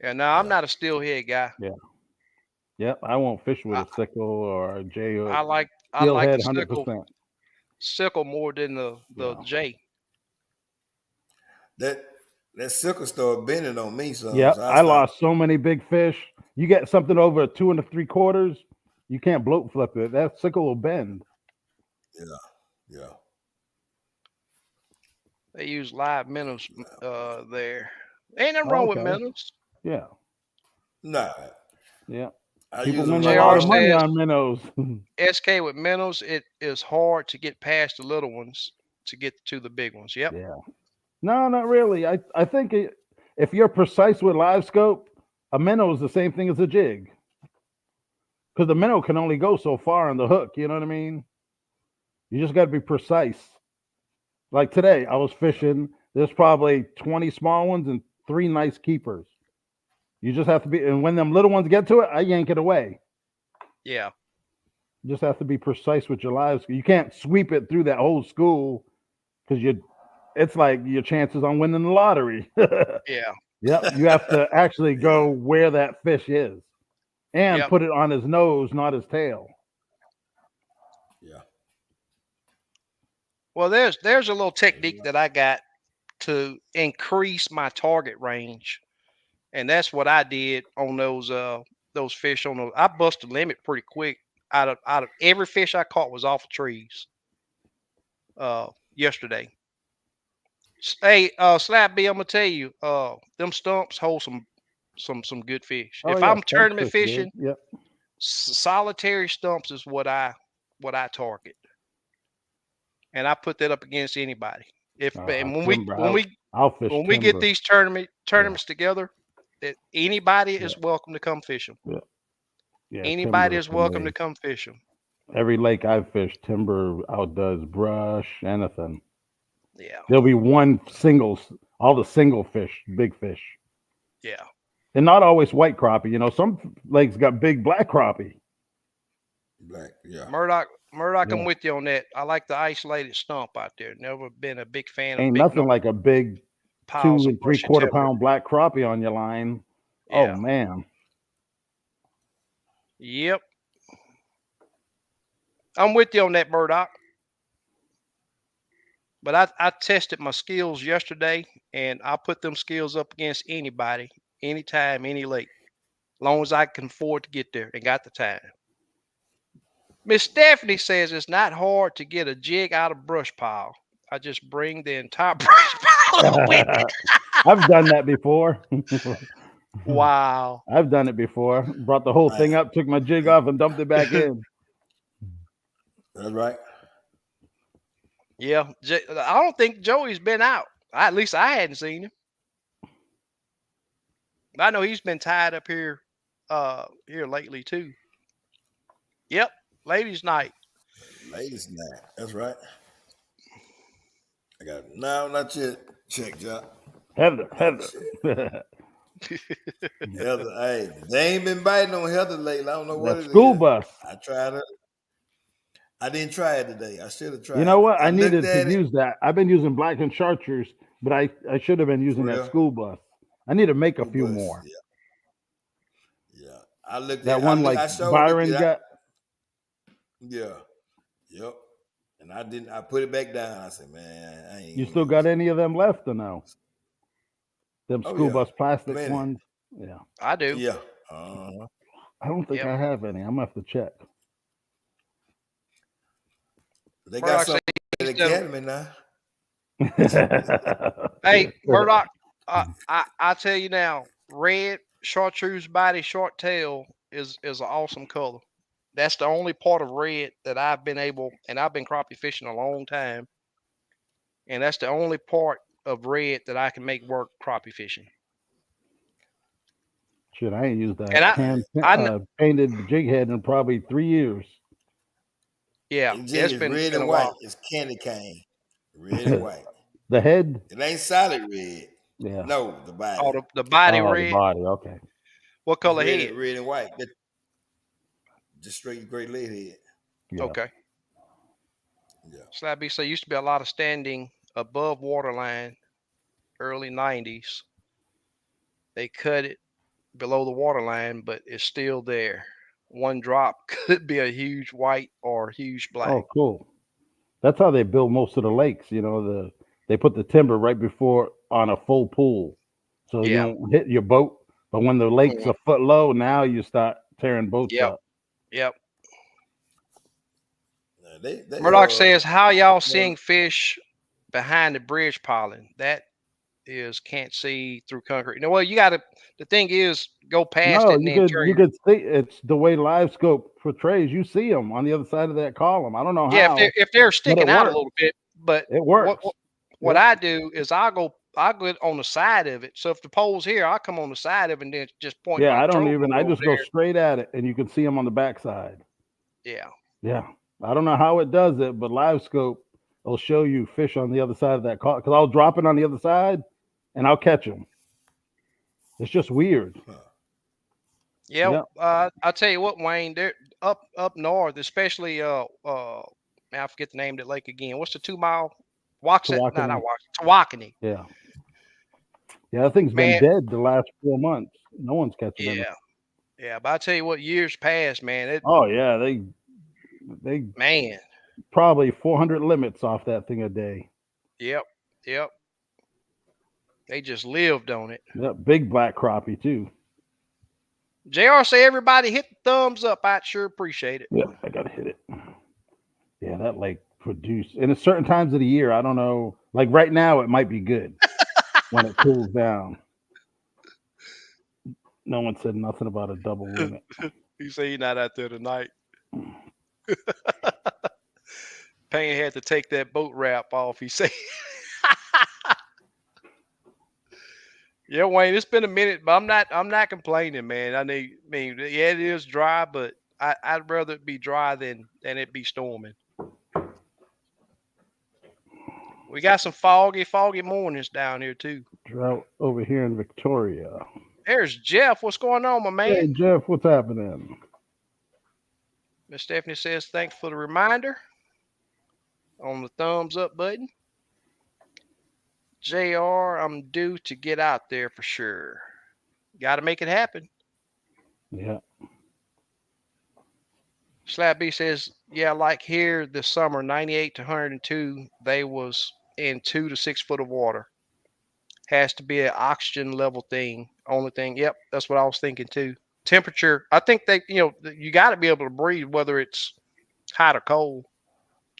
Yeah, no, I'm Yeah. not a steelhead guy. Yeah. Yep. I won't fish with I, a sickle or a J hook. I like Steelhead, the 100%. sickle more than the Yeah. J. That that sucker started bending on me some, Yep. so I I stopped. lost so many big fish. You get something over 2 3/4, you can't bloat flip it. That sickle will bend. Yeah, yeah. They use live minnows there. Ain't nothing Oh, wrong with okay. minnows. Yeah. Nah, Yeah. I People use them win a like lot JR of money says on minnows. SK with minnows, it is hard to get past the little ones to get to the big ones. Yep. Yeah. No, not really. I think if you're precise with live scope, a minnow is the same thing as a jig because the minnow can only go so far on the hook. You know what I mean? You just got to be precise. Like today, I was fishing. There's probably 20 small ones and three nice keepers. You just have to be, and when them little ones get to it, I yank it away. Yeah. You just have to be precise with your live scope. You can't sweep it through that whole school because it's like your chances on winning the lottery. Yeah. Yep, you have to actually yeah, go where that fish is and Yep. put it on his nose, not his tail. yeah. Well, there's a little That's technique right. that I got to increase my target range, and that's what I did on those fish on those. I busted limit pretty quick. Out of every fish I caught was off of trees yesterday. Hey, Slap B, I'm gonna tell you, them stumps hold some good fish. Oh If yeah, I'm stump tournament fish good. fishing, Yep. solitary stumps is what I target, and I put that up against anybody. If and when we Timber. when we I'll fish when we get timber. these Yeah, tournaments together, anybody yeah, is welcome to come fish them. yeah, yeah. Anybody Timber is for welcome to me. come fish them. Every lake I've fished, timber outdoes brush, anything. Yeah, There'll be one single, all the single fish, big fish, yeah. and not always white crappie. Some lakes got big black crappie. Black. Yeah. Murdoch, I'm Yeah, with you on that. I like the isolated stump out there. Never been a big fan of ain't big nothing no like a big piles two of and three brushy quarter timber. pound black crappie on your line. Oh Yeah. man, Yep. I'm with you on that, Murdoch. But I tested my skills yesterday, and I put them skills up against anybody, anytime, any lake, long as I can afford to get there and got the time. Miss Stephanie says it's not hard to get a jig out of brush pile. I just bring the entire brush pile up with me. I've done that before. Wow. I've done it before. Brought the whole I, thing up, took my jig off, and dumped it back in. that's right. Yeah, I don't think Joey's been out. At least I hadn't seen him. I know he's been tied up here lately too. Yep, ladies' night. Ladies night. That's right. I got no, not yet. Check, Jock. Heather, Oh Heather. shit. Heather, hey, they ain't been biting on Heather lately. I don't know what That it school is. bus. I tried it. I didn't try it today. I should have You tried know it. what? I I looked needed to at it use that. I've been using black and chartreuse, but I should have been using for that real. school bus. I need to make a School few bus. more. Yeah, yeah. I looked That at. one like I showed looked Byron at. got. Yeah. Yep. And I didn't. I put it back down. I said, man, I ain't You gonna still use got it. any of them left or no? Them Oh school yeah, bus plastic plenty. ones. Yeah. I do. Yeah. Uh-huh. I don't think Yep. I have any. I'm gonna have to check. They got Murdoch some said at he's the done. academy now. Hey, Murdoch, I tell you now, red chartreuse body short tail is an awesome color. That's the only part of red that I've been able, and I've been crappie fishing a long time, and that's the only part of red that I can make work crappie fishing. Shit, I ain't used And that I, hand I, kn- painted jig head in probably 3 years. yeah, The yeah, jig it's is been red been a and while. white. It's candy cane. Red and The white. head, It ain't solid red. yeah. No, the body. Oh, the body Oh, the red. body. Okay. What It's color head? red and white. Just straight gray lead head. Yeah. Okay. Yeah. Slabby, so used to be a lot of standing above waterline, early '90s. They cut it. below the water line, but it's still there. One drop could be a huge white or huge black. Oh, cool. That's how they build most of the lakes. They put the timber right before on a full pool, so you Yeah. don't hit your boat. But when the lake's Mhm. a foot low, now you start tearing boats Yep. up. Yep. They Murdoch says, "How y'all well, seeing fish behind the bridge piling? That is can't see through concrete. No, well, you got to. The thing is, go past No, it and then turn you your. could see it's the way live scope portrays. You see them on the other side of that column. I don't know Yeah, how, if they're but it sticking out a works. little bit, but It what works. what, what Yep. I do is I go on the side of it. So if the pole's here, I come on the side of it and then just point Yeah, my I don't trolling even. I motor over just go there. straight at it, and you can see them on the backside. Yeah. Yeah, I don't know how it does it, but live scope will show you fish on the other side of that column because I'll drop it on the other side, and I'll catch them. It's just weird. huh. Yeah, Yeah, I tell you what, Wayne, they're up north, especially man, I forget the name of that lake again. What's the 2 mile? Waxat? No, not Tawakoni. Waxat. Tawakoni. Yeah, yeah, that thing's been Man, dead the last 4 months. No one's catching any. yeah, yeah. But I tell you what, years past, man, Oh yeah, they man, probably 400 limits off that thing a day. yep, yep. They just lived on it. Yep, big black crappie too. Jr. say everybody hit the thumbs up. I'd sure appreciate it. Yeah, I gotta hit it. Yeah, that lake produced, and at certain times of the year, I don't know. Like right now, it might be good when it cools down. No one said nothing about a double limit. You say he's not out there tonight. Payne had to take that boat wrap off. He said, "Yeah, Wayne, it's been a minute, but I'm not complaining, man. I mean, yeah, it is dry, but I'd rather it be dry than it be storming. We got some foggy mornings down here too. Drought over here in Victoria. There's Jeff. What's going on, my Hey man? Jeff, what's happening? Miss Stephanie says, thanks for the reminder on the thumbs up button. JR, I'm due to get out there for sure. Got to make it happen. Yeah, Slab B says, yeah, like here this summer, 98 to 102, they was in 2 to 6 foot of water. Has to be an oxygen level thing. Only thing. Yep, that's what I was thinking too. Temperature. I think you got to be able to breathe, whether it's hot or cold.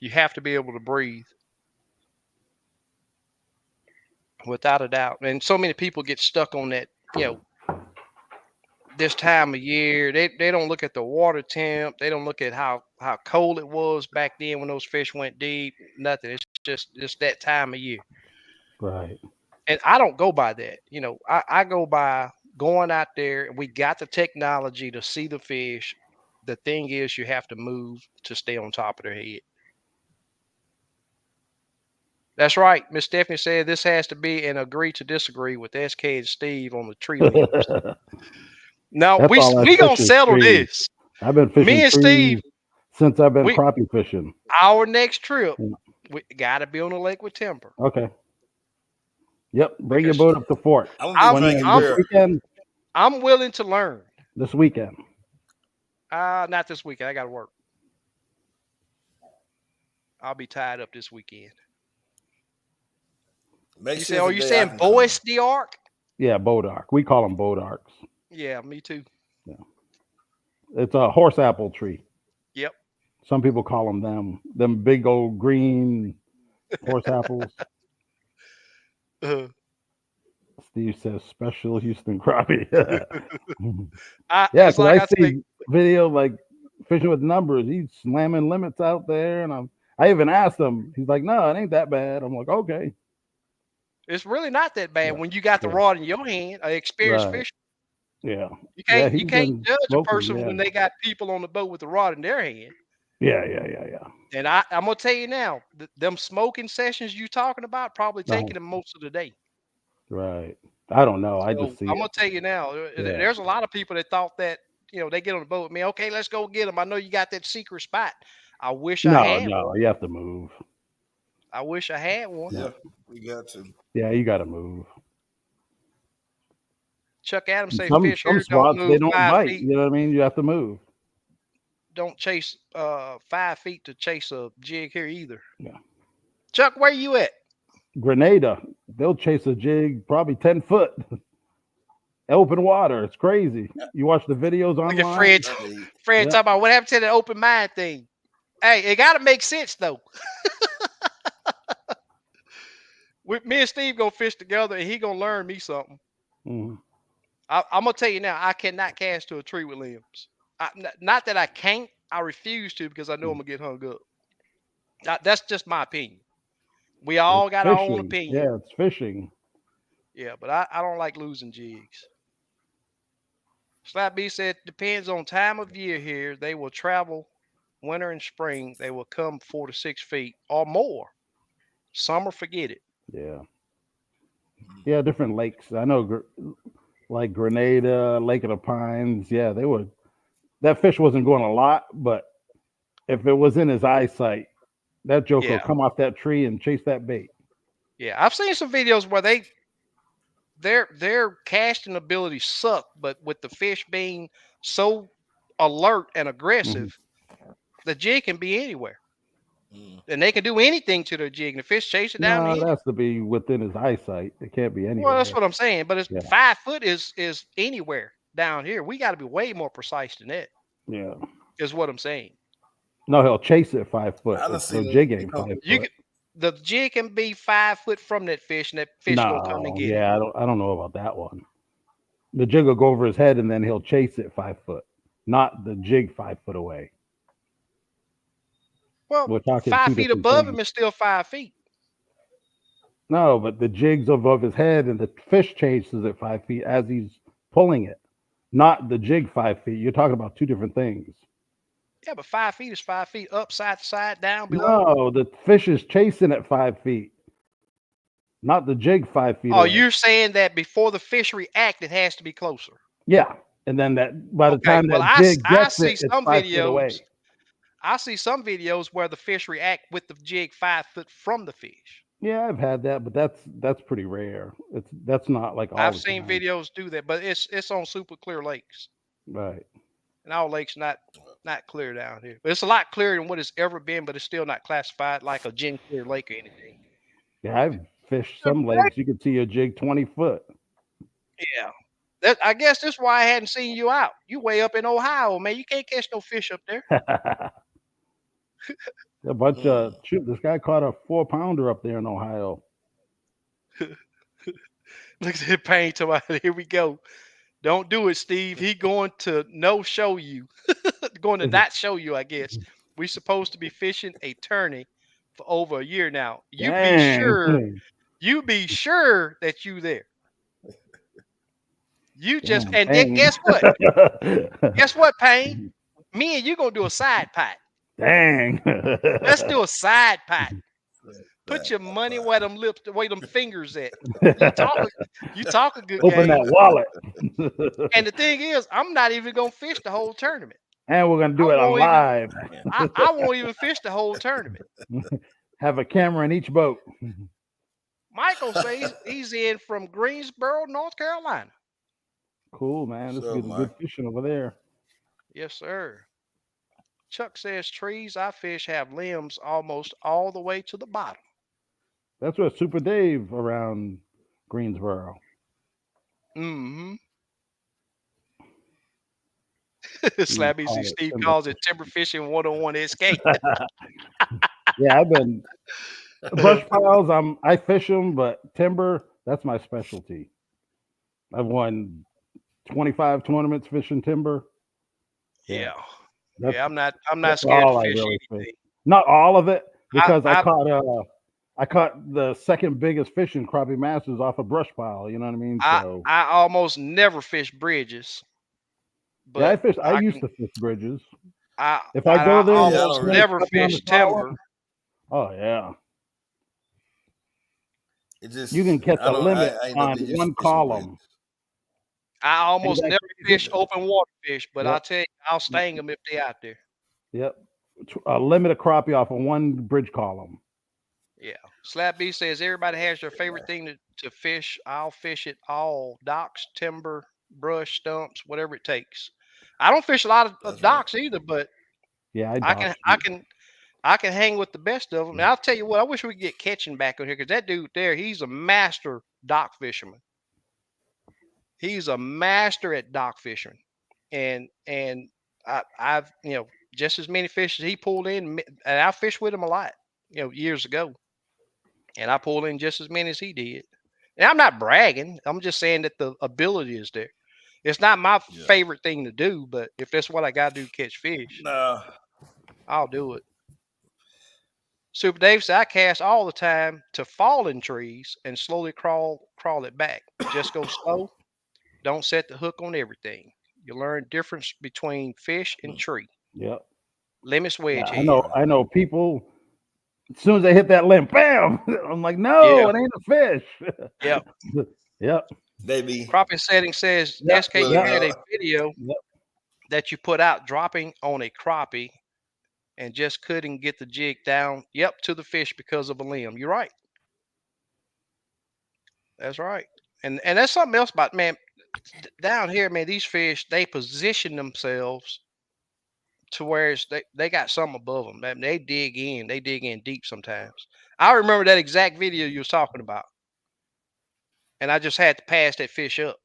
You have to be able to breathe without a doubt. And so many people get stuck on that. This time of year, they don't look at the water temp. They don't look at how cold it was back then when those fish went deep. Nothing. It's just that time of year. right. And I don't go by that. I go by going out there and we got the technology to see the fish. The thing is you have to move to stay on top of their head. That's right. Miss Stephanie said this has to be an agree to disagree with SK and Steve on the tree limbs. Now That's all I we fish gonna is settle trees. this. I've been Me fishing and Steve, trees since I've been we crappie fishing. our next trip, Yeah. we gotta be on the lake with timber. Okay. Yep. Bring your Because boat up to Fort. I'm gonna be I'm When drinking I'm this beer. weekend? I'm willing to learn. This weekend. Not this weekend. I gotta work. I'll be tied up this weekend. Make You sure say, it's oh, a you day I saying can come. Bois the Ark? Yeah, boat arc. We call them boat arcs. Yeah, me too. Yeah. It's a horse apple tree. Yep. Some people call them big old green horse apples. Uh, Steve says special Houston crappie. Yeah, it's because like I I say, see video like fishing with numbers. He's slamming limits out there, and I even asked him. He's like, "No, it ain't that bad." I'm like, "Okay, it's really not that bad yeah, when you got the yeah, rod in your hand. An experienced right, fisher, yeah, you yeah." can't you He's can't been judge a smoking. person Yeah, when they got people on the boat with the rod in their hand. yeah, yeah, yeah, yeah. And I'm gonna tell you now, them smoking sessions you talking about probably taking No, them most of the day. right. I don't know. I So just see I'm it. gonna tell you now, Yeah. there's a lot of people that thought that they get on the boat with me. Okay, let's go get them. I know you got that secret spot. I wish I No, had no, one. you have to move. I wish I had one. Yeah, Yeah, we got to. yeah, you got to move. Chuck Adams say fish Some here don't spots they move don't five bite. feet. You know what I mean? You have to move. Don't chase 5 feet to chase a jig here either. Yeah. Chuck, where you at? Grenada, they'll chase a jig probably 10 foot, open water. It's crazy. You watch the videos Look at online. Fred. Sunday, Fred Yeah. talking about what happened to the open mind thing. Hey, it got to make sense though. Me and Steve gonna fish together, and he gonna learn me something. Mhm. I'm gonna tell you now. I cannot cast to a tree with limbs. Not that I can't. I refuse to because I know I'm gonna get hung up. That's just my opinion. We It's all got our own fishing. opinion. Yeah, it's fishing. Yeah, but I don't like losing jigs. Slap B said depends on time of year here. They will travel winter and spring. They will come 4 to 6 feet or more. Summer, forget it. Yeah. Yeah, different lakes. I know, like Grenada, Lake of the Pines. Yeah, they were. That fish wasn't going a lot, but if it was in his eyesight, that joker will Yeah, come off that tree and chase that bait. yeah. I've seen some videos where their casting ability suck, but with the fish being so alert and Mhm. aggressive, the jig can be anywhere, mm, and they can do anything to their jig, and the fish chase it down and No, hit it it. has to be within his eyesight. It can't be Well, that's anywhere. what I'm saying. But it's Yeah, 5 foot is anywhere down here. We got to be way more precise than that. yeah. Is what I'm saying. No, he'll chase it 5 foot. I done If the seen them. jig They ain't come. You 5 foot. can the jig can be 5 foot from that fish, and that fish gonna come and No, get it. yeah, I don't know about that one. The jig will go over his head and then he'll chase it 5 foot, not the jig 5 foot away. Well, We're talking five two feet different above things. him is still 5 feet. No, but the jig's above his head and the fish chases it 5 feet as he's pulling it, not the jig 5 feet. You're talking about two different things. Yeah, but 5 feet is 5 feet up, side to side, down, below. No, the fish is chasing at 5 feet, not the jig 5 feet Oh, away. you're saying that before the fish react, it has to be closer. Yeah. And then that by the Okay. time Well, that jig I gets it, see it's some 5 foot videos. away. I see some videos where the fish react with the jig 5 foot from the fish. Yeah, I've had that, but that's pretty rare. That's not like all I've the seen time. videos do that, but it's on super clear lakes, Right. and our lakes not clear down here. But it's a lot clearer than what it's ever been, but it's still not classified like a gin clear lake or anything. Yeah, I've fished The some break- lakes. You could see a jig 20 foot. Yeah. I guess that's why I hadn't seen you out. You way up in Ohio, man. You can't catch no fish up there. A bunch Mm, of shoot. This guy caught a 4 pounder up there in Ohio. Look at that pain to my here we go. Don't do it, Steve. He going to no show you. Going to not show you, I guess. We supposed to be fishing a tourney for over a year now. Dang. You be sure that you there. You just Damn and then pain. guess what? Guess what, Payne? Me and you gonna do a side pot. Dang. Let's do a side pot. Put that your money part. where them lips, where them fingers at. You talk, you talk a good Open that game. wallet. And the thing is, I'm not even gonna fish the whole tournament. And we're gonna I do it on won't even. live. Yeah. I won't even fish the whole tournament. Have a camera in each boat. Michael says he's in from Greensboro, North Carolina. Cool, man. This What's is up, good Mike? fishing over there. Yes, sir. Chuck says trees I fish have limbs almost all the way to the bottom. That's where Super Dave around Greensboro. Mm-hmm. He Slabby caught C. it Steve timber calls it timber fishing 101 escape. Yeah, I've been brush piles. I fish them, but timber that's my specialty. I've won 25 tournaments fishing timber. Yeah, Yeah. that's Yeah, I'm not that's scared to all I fish really fish. anything. Not all of it I, because I I caught the second biggest fish in crappie masters off a brush pile. You know what I mean? I So I almost never fish bridges, yeah, but I I used can to fish bridges. I If I go I there and Yeah, I there's almost don't really. snakes never coming on the fish column, timber. oh yeah, It you just. can catch I a don't. limit I ain't never on been used to one fishing bridges. column. I Ain't almost that never crazy? fish open water fish, but I'll Yep, tell you, I'll sting them if they out there. yep. A limit of crappie off of one bridge column. Yeah. Slap B says everybody has their favorite thing to fish. I'll fish it all. Docks, timber, brush, stumps, whatever it takes. I don't fish a lot of That's right. docks either, but Yeah, I I can dock. I can I can hang with the best of them. And I'll tell you what, I wish we could get Catching back on here because that dude there, he's a master dock fisherman. He's a master at dock fishing, and I've just as many fish as he pulled in, and I fished with him a lot, years ago, and I pulled in just as many as he did. And I'm not bragging. I'm just saying that the ability is there. It's not my Yeah. favorite thing to do, but if that's what I got to do to catch fish, Nah. I'll do it. Super Dave said I cast all the time to fallen trees and slowly crawl it back. Just go slow. Don't set the hook on everything. You learn difference between fish and Hmm. tree. Yep. Limits Yeah, wedge I head. know. Right. I know people. As soon as they hit that limb, bam! I'm like, no, Yeah. it ain't a fish. Yep. Yep. They be Crappie setting says, Yep. SK, you look. Yep. had a video Yep. that you put out dropping on a crappie and just couldn't get the jig down, yep, to the fish because of a limb. You're right. That's right. And that's something else about, man, down here, man, these fish, they position themselves to where they got something above them. Man, they dig in deep sometimes. I remember that exact video you was talking about, and I just had to pass that fish up.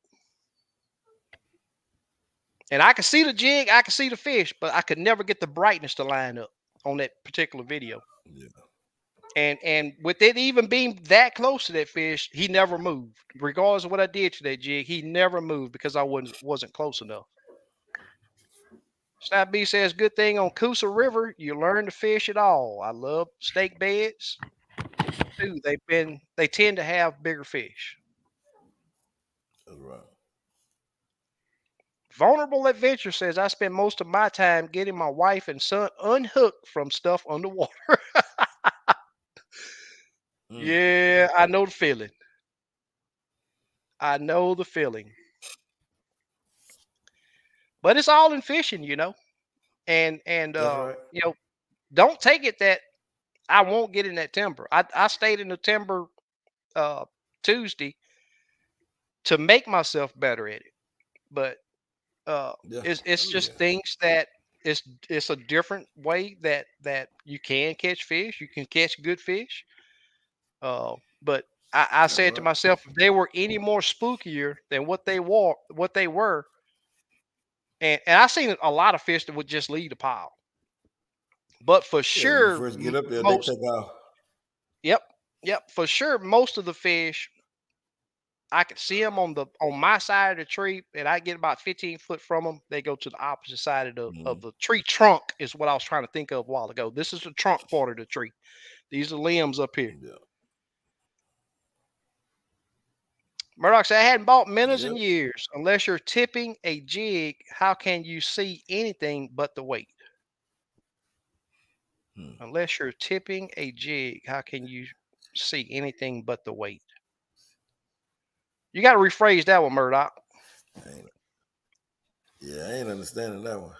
And I could see the jig, I could see the fish, but I could never get the brightness to line up on that particular video. Yeah. And with it even being that close to that fish, he never moved. Regardless of what I did to that jig, he never moved because I wasn't close enough. Snap B says, good thing on Coosa River, you learn to fish it all. I love snake beds too. They tend to have bigger fish. That's right. Vulnerable Adventure says, I spend most of my time getting my wife and son unhooked from stuff underwater. Mm. Yeah, I know the feeling. I know the feeling. But it's all in fishing. And That's right. don't take it that I won't get in that timber. I stayed in the timber uh Tuesday to make myself better at it. But Yeah. it's Oh just yeah. things that it's a different way that you can catch fish. You can catch good fish. But I That's said to right. myself, if they were any more spookier than what they were, and I seen a lot of fish that would just leave the pile. But for Yeah. When you sure, first get up there, they most take off. yep, yep, for sure, most of the fish I could see them on my side of the tree, and I get about 15 foot from them. They go to the opposite side of the Mm-hmm. of the tree trunk is what I was trying to think of a while ago. This is the trunk part of the tree. These are limbs up here. Yeah. Murdoch said, I hadn't bought minnows in Yep. years. Unless you're tipping a jig, how can you see anything but the weight? Hmm. Unless you're tipping a jig, how can you see anything but the weight? You got to rephrase that one, Murdoch. I ain't, yeah, I ain't understanding that one.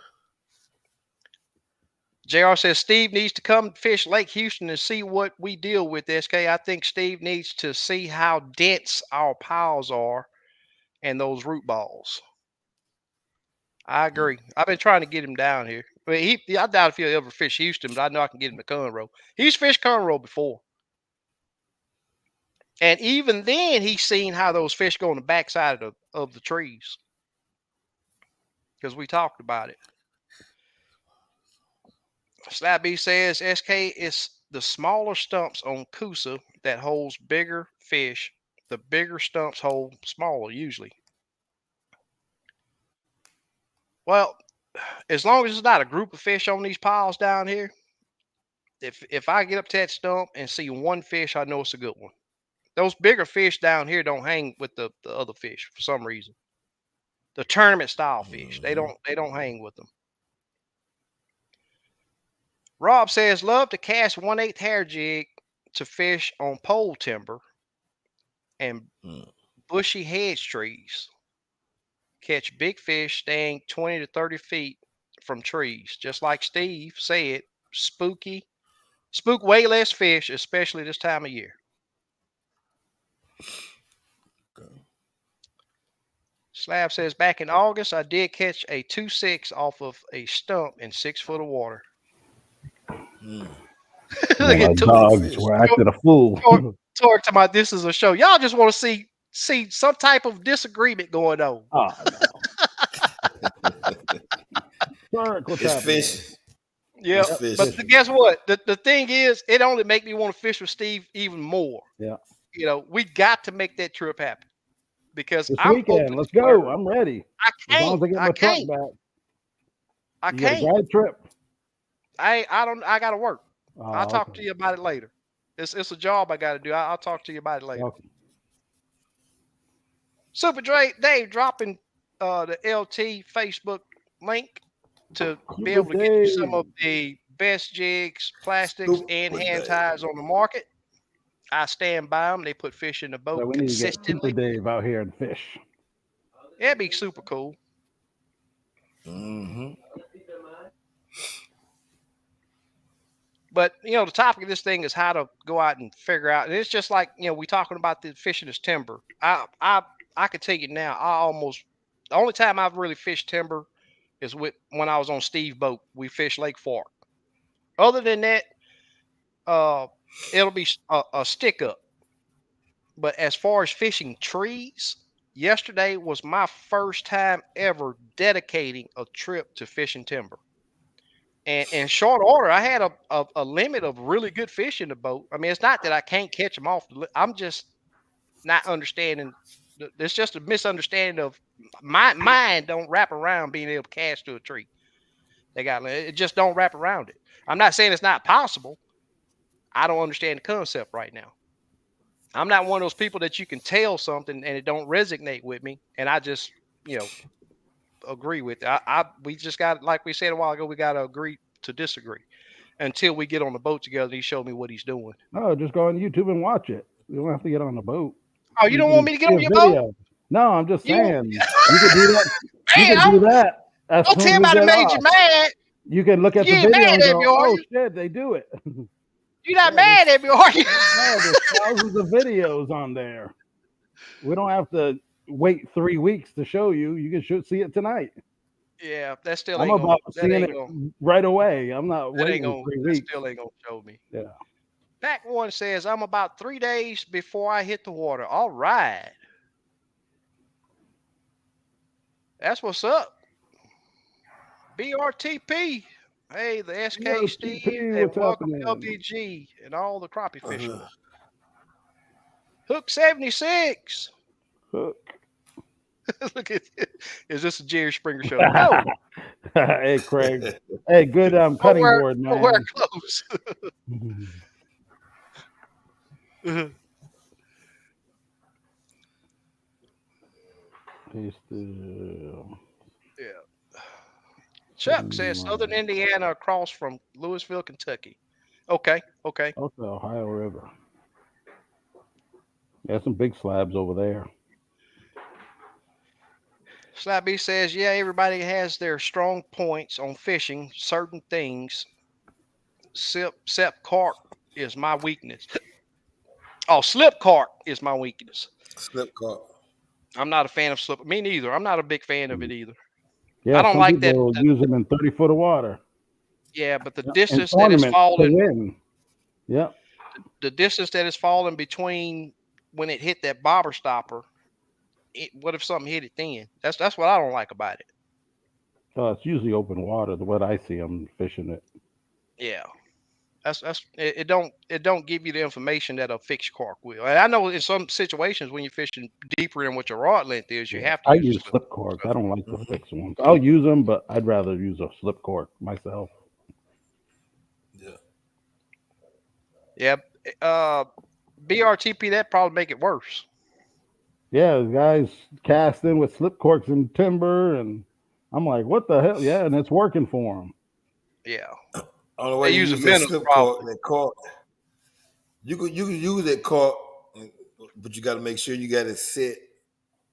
JR says Steve needs to come fish Lake Houston and see what we deal with, SK. I think Steve needs to see how dense our piles are and those root balls. I Hmm. agree. I've been trying to get him down here. I doubt if he'll ever fish Houston, but I know I can get him to Conroe. He's fished Conroe before. And even then, he's seen how those fish go on the backside of the trees because we talked about it. Slabby says SK is the smaller stumps on Coosa that holds bigger fish. The bigger stumps hold smaller usually. Well, as long as it's not a group of fish on these piles down here, if I get up to that stump and see one fish, I know it's a good one. Those bigger fish down here don't hang with the other fish for some reason. The tournament style fish, they Mm-hmm. don't hang with them. Rob says love to cast 1/8 hair jig to fish on pole timber and Hmm. bushy hedge trees. Catch big fish staying 20 to 30 feet from trees. Just like Steve said, spook way less fish, especially this time of year. Okay. Slab says, back in August, I did catch a 2.6 off of a stump in 6 foot of water. Mm. Look My at That's a Tor- big dogs fish. were acting a fool. Talk to my this is a show. Y'all just want to see some type of disagreement going on. Oh no, Turk, what's It's happening? fish. Yeah, It's Yep, but fish. fishing. guess what? The thing is, it only make me want to fish with Steve even more. Yeah, We got to make that trip happen because this I'm weekend, open let's to go. learn. I'm ready. I As long can't. as I get I my truck can't. back, I you got a can't. guide trip. I don't. I gotta work. I'll Oh, talk okay. to you about it later. It's a job I got to do. I'll talk to you about it later. Okay. Super Dave dropping the LT Facebook link to be Super able to get you some of Dave. the best jigs, plastics, and Super hand day. ties on the market. I stand by them. They put fish in the So boat we need to get Super consistently. Dave out here and fish. It'd be super cool. Mm-hmm. But the topic of this thing is how to go out and figure out. And it's just like we talking about the fishing as timber. I could tell you now. The only time I've really fished timber is when I was on Steve boat. We fished Lake Fork. Other than that, uh, it'll be a stick up. But as far as fishing trees, yesterday was my first time ever dedicating a trip to fishing timber. And in short order, I had a limit of really good fish in the boat. I mean, it's not that I can't catch them off. I'm just not understanding. It's just a misunderstanding of my mind don't wrap around being able to cast to a tree. It just don't wrap around it. I'm not saying it's not possible. I don't understand the concept right now. I'm not one of those people that you can tell something and it don't resonate with me, and I just you know agree with it. We just got, like we said a while ago, we got to agree to disagree until we get on the boat together and he showed me what he's doing. No, just go on YouTube and watch it. You don't have to get on the boat. Oh, you You don't want can me to get see on a your boat? video. No, I'm just You saying you could do that. You man, could do that as don't soon tell as me we I done get made you off. mad. You can look at You the ain't video mad and at me, go, are "Oh you? shit, they do it." You're not Yeah, there's, mad at me, are you? no, there's thousands of videos on there. We don't have to wait 3 weeks to show you. You can see it tonight. Yeah, that still I'm ain't gonna. about seeing it right away. I'm not waiting 3 weeks. Still ain't gonna show me. Yeah. Pack one says I'm about 3 days before I hit the water. All right, that's what's up. BRTP. Hey, the SK Steve, TP, and what's welcome happening? WG and all the crappie Uh-huh. fishermen. Hook 76. Hook. Look at it. Is this a Jerry Springer show? No. Hey, Craig. Hey, good cutting board, Don't wear man. clothes. He's still Yeah. Chuck says Southern 79. Indiana across from Louisville, Kentucky. Okay. Okay. Off the Ohio River. Yeah, some big slabs over there. Slabby says, yeah, everybody has their strong points on fishing certain things. Sep carp is my weakness. Oh, slip carp is my weakness. Slip caught. I'm not a fan of slip. Me neither. I'm not a big fan of it either. I Yeah, don't some like that. people use them in 30 foot of water. Yeah, but the In distance that is tournaments to falling, win. Yeah. the distance that is falling between when it hit that bobber stopper. What if something hit it then? That's what I don't like about it. Oh, it's usually open water. The what I see, I'm fishing it. Yeah, it don't give you the information that a fixed cork will. And I know in some situations when you're fishing deeper than what your rod length is, you Yeah, have to I use a use slip. slip cork. I don't like the Mm-hmm. fixed ones. I'll use them, but I'd rather use a slip cork myself. Yeah. Yeah, BRTP that probably make it worse. Yeah, the guys casting with slip corks and timber, and I'm like, what the hell? Yeah, and it's working for them. Yeah, Only they way you use a use that minnows slip probably. cork, that cork, you can use that cork, but you got to make sure you got it set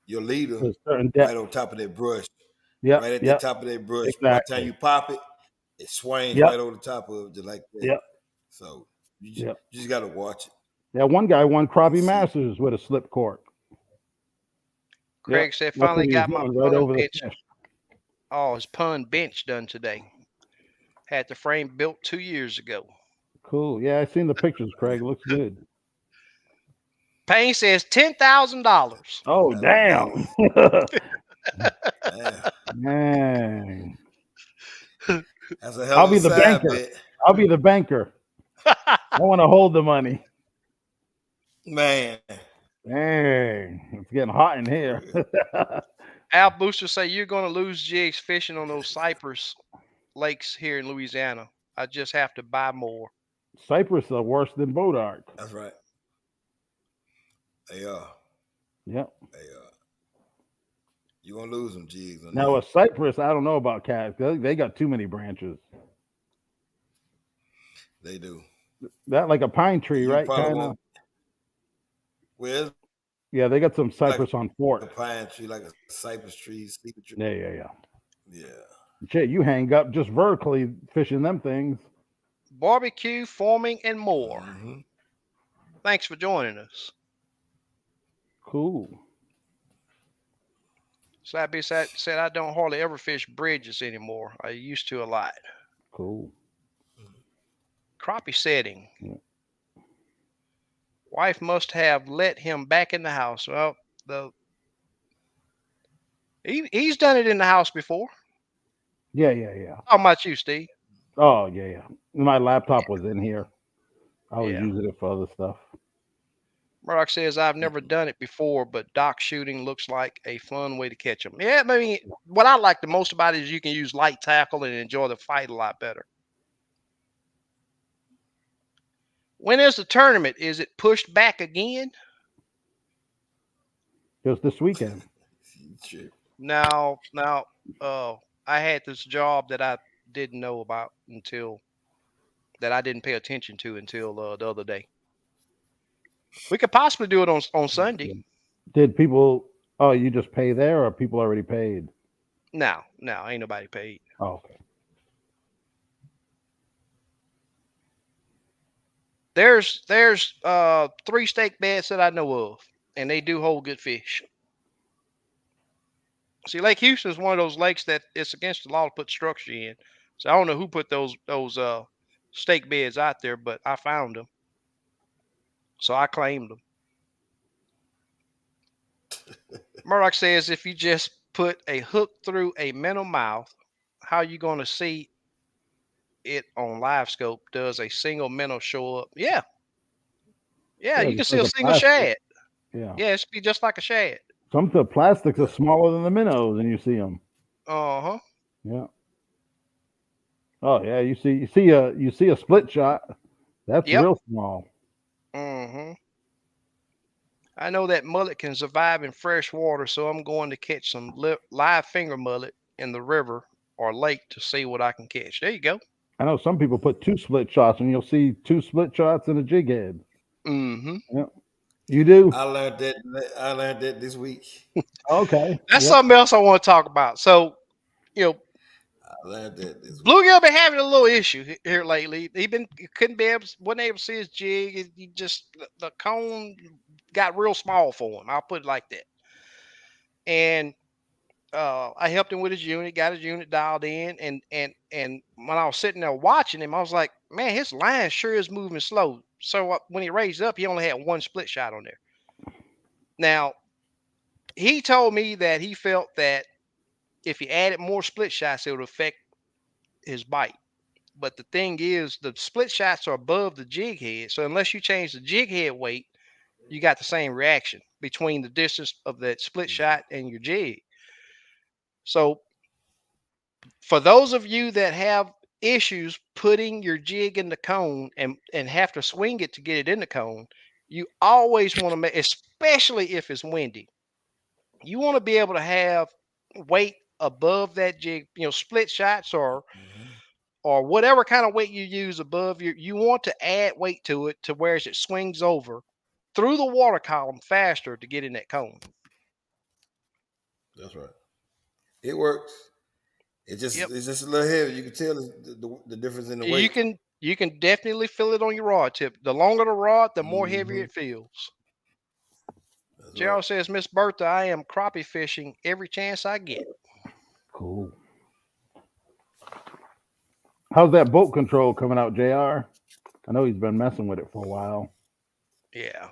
your leader To a certain right depth. on top of that brush, Yep, right at the yep, top of that brush. By the time exactly. you pop it, it swings Yep, right over the top of it, just like that. yep, So yep. you just got to watch it Yeah, one guy won and Crappie see. Masters with a slip cork. Yep. Craig said, That's what finally he was got my doing, right pun over the bench. fish. Oh, his pun bench done today. Had the frame built 2 years ago. Cool. Yeah, I seen the pictures, Craig. Looks good. Payne says $10,000. Oh, That'll be damn. man. Man. That's a hell I'll of a be the side banker. bet. I'll be the banker. I want to hold the money. Man. Dang. It's getting hot in For here. real. Al Booster say you're going to lose jigs fishing on those Cypress lakes here in Louisiana. I just have to buy more. Cypress are worse than boat art. That's right. They are. Yep. They are. You're gonna lose some jigs on Now that. a cypress, I don't know about cats. They got too many branches. They do. That like a pine And tree, you right? probably Kind of. won't. Well, it's Yeah, they got some like cypress on a Fort. pine tree, like a cypress tree, sleeping tree. Yeah, yeah, yeah. Yeah. Shit, you hang up just vertically fishing them things. Barbecue, forming, and more. Mm-hmm. Thanks for joining us. Cool. Slappy said I don't hardly ever fish bridges anymore. I used to a lot. Cool. Crappie setting. Yeah. Wife must have let him back in the house. Well, the he's done it in the house before. Yeah, yeah, yeah. How about you, Steve? Oh, yeah, yeah. My laptop was in here. I was Yeah. using it for other stuff. Murdoch says I've never done it before, but dock shooting looks like a fun way to catch them. Yeah, I mean, what I like the most about it is you can use light tackle and enjoy the fight a lot better. When is the tournament? Is it pushed back again? Just this weekend. True. Now, uh, I had this job that I didn't know about until that I didn't pay attention to until the other day. We could possibly do it on Sunday. Yeah. Did people? Oh, you just pay there, or people already paid? No, ain't nobody paid. Oh, okay. There's 3 stake beds that I know of, and they do hold good fish. See, Lake Houston is one of those lakes that it's against the law to put structure in. So I don't know who put those stake beds out there, but I found them, so I claimed them. Murdoch says if you just put a hook through a minnow mouth, how you going to see it on live scope? Does a single minnow show up? Yeah, yeah, Yeah, you can just see like a a single plastic. shad. Yeah. Yeah, it's be just like a shad. Some of the plastics are Yeah. smaller than the minnows, and you see them. Uh huh. Yeah. Oh yeah, you see a split shot. That's Yep. real small. Mm-hmm. I know that mullet can survive in fresh water, so I'm going to catch some live finger mullet in the river or lake to see what I can catch. There you go. I know some people put two split shots, and you'll see two split shots in a jig head. Mm-hmm. Yeah. You do? I learned that. I learned that this week. Okay. That's Yep. something else I want to talk about. So, you know, I learned that this week. Bluegill been having a little issue here lately. He couldn't be able, wasn't able to see his jig. He just the cone got real small for him. I'll put it like that. And I helped him with his unit, got his unit dialed in, and when I was sitting there watching him, I was like, man, his line sure is moving slow. So when he raised up, he only had one split shot on there. Now he told me that he felt that if he added more split shots, it would affect his bite. But the thing is, the split shots are above the jig head, so unless you change the jig head weight, you got the same reaction between the distance of that split shot and your jig. So for those of you that have issues putting your jig in the cone and have to swing it to get it in the cone, you always want to make, especially if it's windy, you want to be able to have weight above that jig, split shots Mm-hmm. or whatever kind of weight you use above you want to add weight to it to where it swings over through the water column faster to get in that cone. That's right. It works. Yep. It's just a little heavy. You can tell the difference in the You weight. can you can definitely feel it on your rod tip. The longer the rod, the more heavy Mm-hmm. it feels. That's right. JR says, Miss Bertha, I am crappie fishing every chance I get. Cool. How's that boat control coming out, Jr.? I know he's been messing with it for a while. Yeah.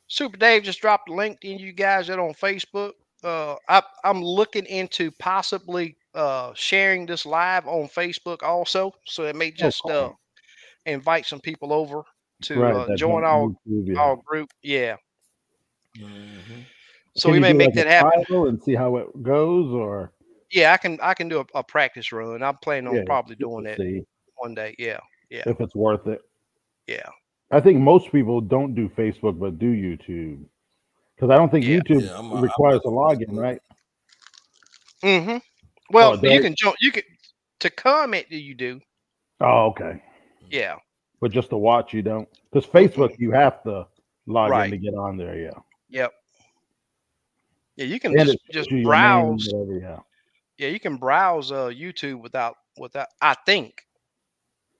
Super Dave just dropped a link to you guys that on Facebook. I'm looking into possibly sharing this live on Facebook also, so it may Oh, just cool. invite some people over to Right, that join don't YouTube, yeah. our group. Yeah, Mm-hmm. so Can we you may do make like that a happen. trial and see how it goes, or Yeah, I can do a practice run. I'm planning on yeah, probably just doing to that see one day. Yeah, yeah, if it's worth it? yeah, I think most people don't do Facebook but do YouTube because I don't think yeah. YouTube Yeah, I'm requires about a to login, Facebook. right? Mm-hmm. Oh, Well, it you does. can jump. You can to comment. You do. Oh, okay. Yeah. But just to watch, you don't. Because Facebook, Mm-mm. you have to log in Right. to get on there. Yeah, Yep. Yeah. You can and just it just shows you your name and browse. whatever. Yeah, Yeah, you can browse YouTube without. I think.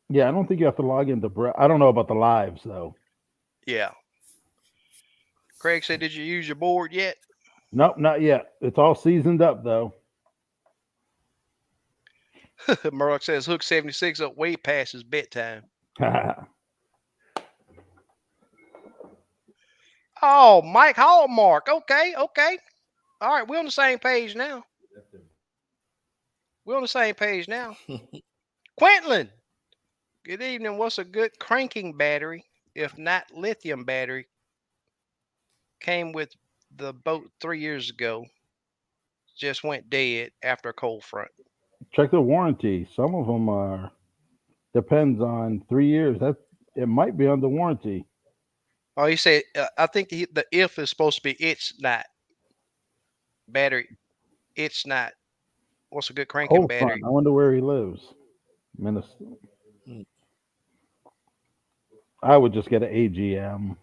yeah. I don't think you have to log into. I don't know about the lives though. Yeah. Craig said, "Did you use your board yet?" Nope, not yet. It's all seasoned up though. Murdoch says, "Hook 76 up way past his bedtime." Oh, Mike Hallmark. Okay, okay. All right, we're on the same page now. We're on the same page now. Quentin, good evening. What's a good cranking battery, if not lithium battery? Came with the boat 3 years ago. Just went dead after a cold front. Check the warranty. Some of them are depends on 3 years. That it might be under warranty. Oh, he said, I think the if is supposed to be it's not battery. It's not. What's a good cranking Cold front. battery? I wonder where he lives. Minnesota. Mm. I would just get an AGM.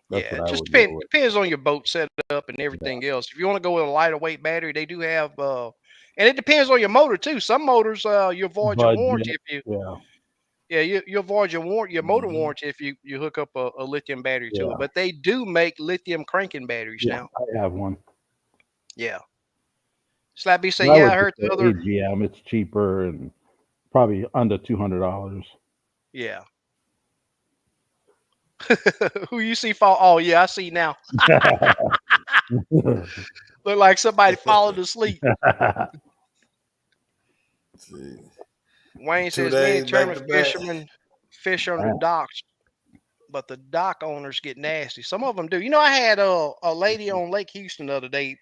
That's Yeah, what it I just would go with. depends on your boat setup and Yeah, everything else. If you want to go with a lighter weight battery, they do have and it depends on your motor too. Some motors you avoid your warranty budget. if you Yeah, yeah, you avoid your motor Mm-hmm. warranty if you hook up a lithium battery to it. yeah, But they do make lithium cranking batteries yeah. now. I have one. Yeah. Slabby say, But I yeah, I would just heard go the other AGM. It's cheaper and probably under $200. yeah. Who you see fall? Oh yeah, I see now. Look like somebody falling asleep. See, Wayne two says me and days back tournament to back. fishermen fish on the docks, but the dock owners get nasty. Some of them do. I had a lady on Lake Houston the other day.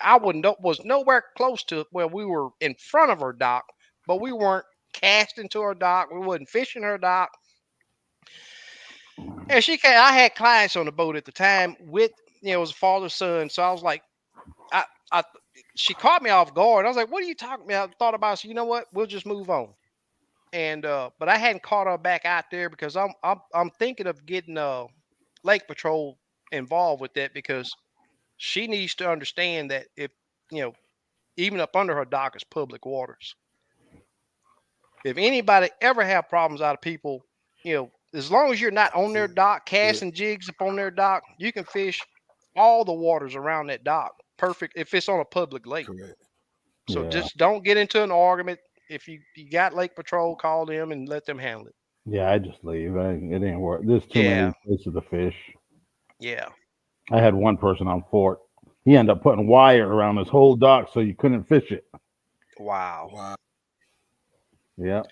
I wouldn't was nowhere close to where we were in front of her dock, but we weren't casting to her dock. We wasn't fishing her dock. And she came. I had clients on the boat at the time with it was a father son. So I was like, I she caught me off guard. I was like, what are you talking about? I thought about it. So you know what? We'll just move on. And but I hadn't caught her back out there because I'm thinking of getting lake patrol involved with that because she needs to understand that if you know even up under her dock is public waters. If anybody ever have problems out of people, as long as you're not on their See, dock yeah, casting jigs up on their dock, you can fish all the waters around that dock. Perfect if it's on a public lake. correct. So Yeah, just don't get into an argument. If you got lake patrol, call them and let them handle it. yeah. I just leave. It ain't worth. There's too Yeah, many places to fish. yeah. I had one person on Fort. He ended up putting wire around his whole dock so you couldn't fish it. Wow. Wow, Yeah.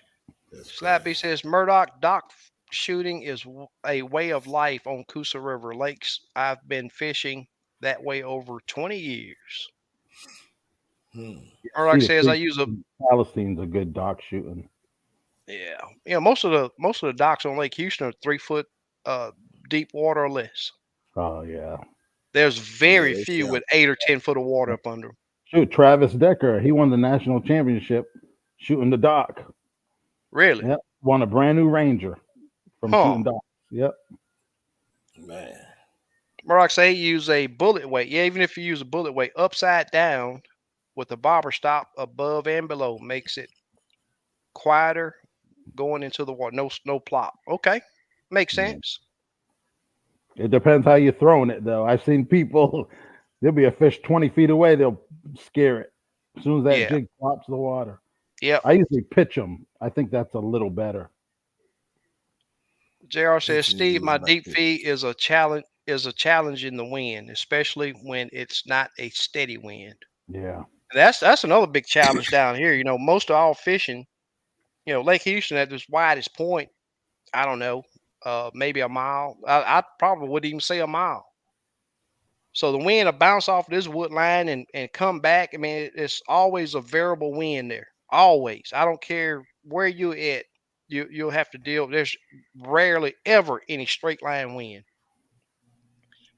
that's Slappy crazy. says Murdoch dock shooting is a way of life on Coosa River lakes. I've been fishing that way over 20 years. Hmm. Murdoch Cedar says I Creek, use a Palestine's a good dock shooting. yeah. Most of the docks on Lake Houston are 3 foot uh deep water or less. Oh yeah. There's Yeah, very they few sell. with 8 or 10 foot of water up under 'em. Shoot, Travis Decker. He won the national championship shooting the dock. Really? Yep. Won a brand new Ranger from Huh. shooting docks. Yep. Man, Murdoch say use a bullet weight. Yeah, even if you use a bullet weight upside down with the bobber stop above and below makes it quieter going into the water. No plop. Okay. Makes Yeah. sense. It depends how you're throwing it, though. I've seen people. There'll be a fish 20 feet away. They'll scare it as soon as that Yeah. jig pops the water. Yep. I usually pitch them. I think that's a little better. JR says, Pitching is Steve, good. my I like deep pitching. feed is a challenge in the wind, especially when it's not a steady wind. Yeah. That's another big challenge down here. Most of all fishing, Lake Houston at this widest point, I don't know, maybe a mile. I probably wouldn't even say a mile. So the wind will bounce off this wood line and come back. I mean, it's always a variable wind there. Always. I don't care where you at. You'll have to deal. There's rarely ever any straight line wind.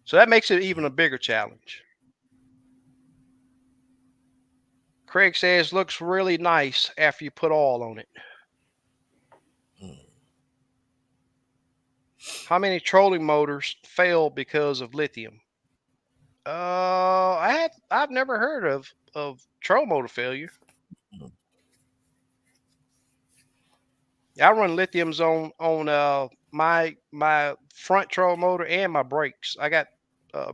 So that makes it even a bigger challenge. Craig says looks really nice after you put oil on it. Mm. How many trolling motors fail because of lithium? I've never heard of troll motor failure. Mm. I run lithiums on my front troll motor and my brakes. I got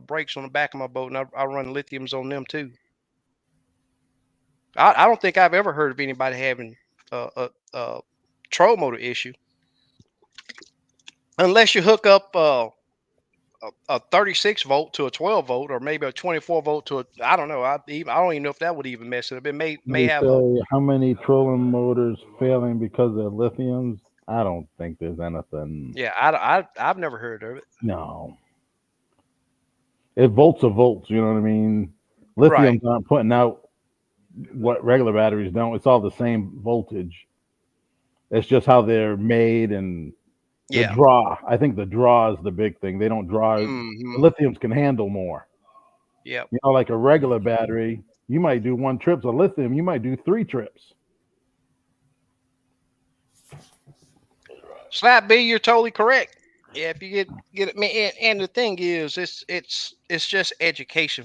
brakes on the back of my boat, and I run lithiums on them too. I don't think I've ever heard of anybody having a troll motor issue unless you hook up a 36 volt to a 12 volt, or maybe a 24 volt to a. I don't know. I don't even know if that would even mess it up. It may They have a. say how many trolling motors failing because of lithiums. I don't think there's anything. Yeah, I've never heard of it. No. It volts are volts. You know what I mean? Right. Lithiums aren't putting out what regular batteries don't. It's all the same voltage. It's just how they're made and the Yeah. draw. I think the draw is the big thing. They don't draw. Hmm. Lithiums can handle more. Yep. Like a regular battery, you might do one trip. A lithium, you might do three trips. Slap B, you're totally correct. Yeah, if you get it, man, and the thing is, it's just education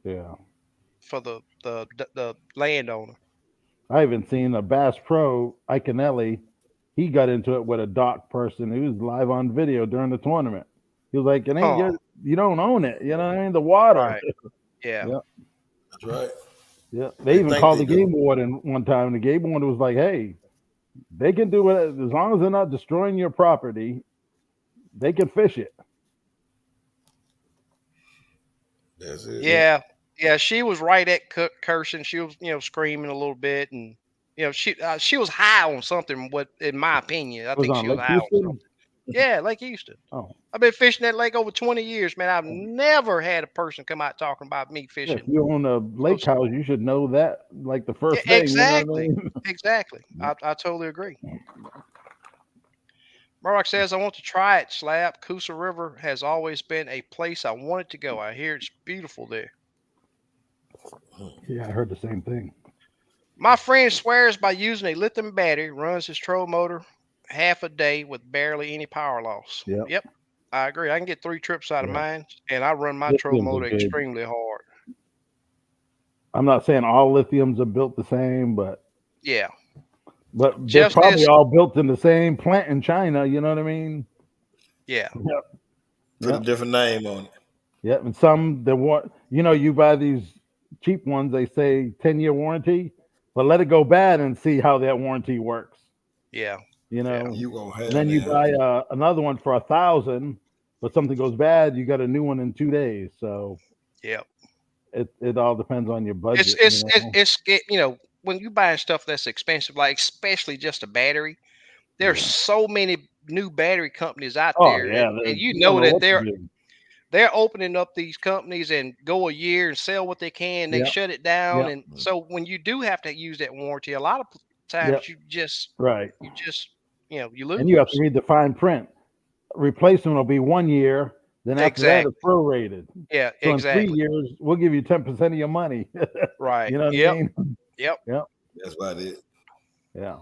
Yeah. for the landowner. I even seen a Bass Pro, Iconelli. He got into it with a dock person who was live on video during the tournament. He was like, "It ain't Huh. your, you don't own it. You know what I mean? The water." Right. Yeah. Yeah, That's right. yeah. They They even think called they the do. game warden one time, and the game warden was like, "Hey, they can do it as long as they're not destroying your property. They can fish it." That's it. Yeah, Yeah. Yeah. She was right at cursing. She was screaming a little bit, and she was high on something. What, in my opinion, I it was think on she was Lake high on Houston. something. Yeah, Lake Houston. Oh, I've been fishing that lake over 20 years, man. I've never had a person come out talking about me yeah. If fishing. you own a So, lake house, you should know that like the yeah, first thing. You know what I exactly. mean? Exactly. I totally agree. Murdoch says, I want to try it, Slab. Coosa River has always been a place I wanted to go. I hear it's beautiful there. Mm. Yeah, I heard the same thing. My friend swears by using a lithium battery, runs his troll motor half a day with barely any power loss. Yeah, Yep, I agree. I can get 3 trips out of yeah. mine, and I run my troll Lithiums are motor good. extremely hard. I'm not saying all lithiums are built the same, but Yeah. they're Jeff probably says, all built in the same plant in China. You know what I mean? yeah, Yep. Put a Yep. different name on it. Yep. And some they want. You buy these cheap ones. They say 10-year warranty, but let it go bad and see how that warranty works. yeah, You yeah, know. You gonna And have then you now. buy another one for 1,000, but something goes bad, you got a new one in 2 days. So yeah. it all depends on your It's budget. it's it's, it's it, when you buying stuff that's expensive, like especially just a battery. There's Yeah. so many new battery companies out Oh there that, yeah, and you don't know that what to they're do. they're opening up these companies and go a year and sell what they can. They Yep. shut it down, Yep. and Mm. so when you do have to use that warranty, a lot of Yep. times Right. you just you And you have to lose. read the fine print. Replacement will be 1 year. Then after that, it's Exactly. prorated. Yeah. So in three Exactly. years, we'll give you 10% of your money. Right. You know what I Yep. mean? Yep. Yep. That's about it. Yeah.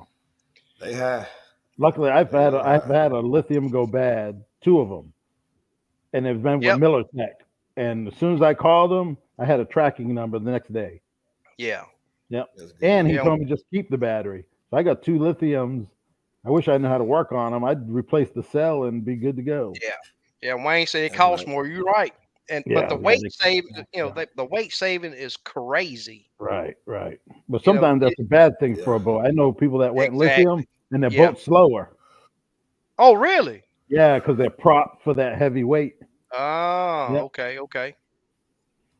They high. Luckily, They are I've high. had a lithium go bad, two of them, and it's been with Yep. Miller Tech. And as soon as I called him, I had a tracking number the next day. Yeah. Yep. That's good. And he Yeah. told me just keep the battery. So I got two lithiums. I wish I knew how to work on them. I'd replace the cell and be good to go. Yeah. Yeah, Wayne said it That's costs right. more. You're right. But Yeah, the yeah, weight saving, yeah. the weight saving is crazy. Right, right. But You know, sometimes that's a bad thing for Yeah. a boat. I know people that went lithium exactly. and their Yeah. boat's slower. Oh, really? Yeah, because they're propped for that heavy weight. Oh, Yep. okay, okay.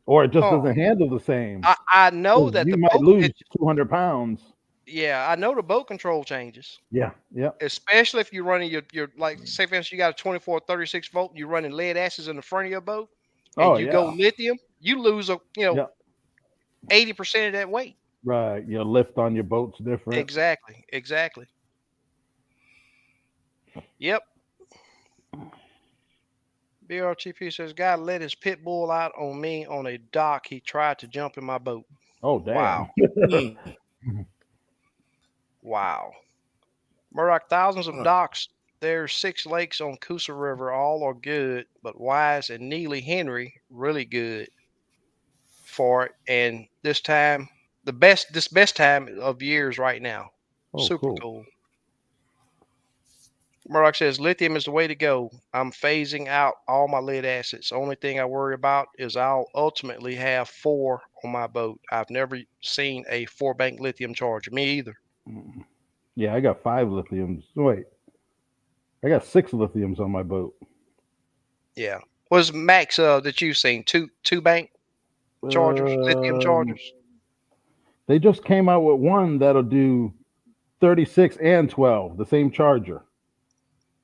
Or it just Huh. doesn't handle the same. I know 'Cause that you the might boat. lose 200 pounds. Yeah, I know the boat control changes, Yeah, yeah. especially if you're running your like say for instance you got a 24 36 volt, you're running lead acids in the front of your boat, and Oh, you go yeah. lithium, you lose a Yeah. 80% of that weight. Right. Your lift on your boat's different. Exactly, exactly. Yep. BRTP says guy let his pit bull out on me on a dock. He tried to jump in my boat. Oh, Wow, damn. Hmm. wow. Murdoch, thousands of Huh. docks. There's 6 lakes on Coosa River. All are good, but Wise and Neely Henry really good for it. And this time, this best time of years right now. Oh, Super cool. cool. Murdoch says lithium is the way to go. I'm phasing out all my lead acids. Only thing I worry about is I'll ultimately have 4 on my boat. I've never seen a 4 bank lithium charger. Me either. Mm. Yeah, I got 5 lithiums. Wait, I got 6 lithiums on my boat. Yeah. Was max that you've seen two bank chargers, lithium Um, chargers? they just came out with one that'll do 36 and 12, the same charger,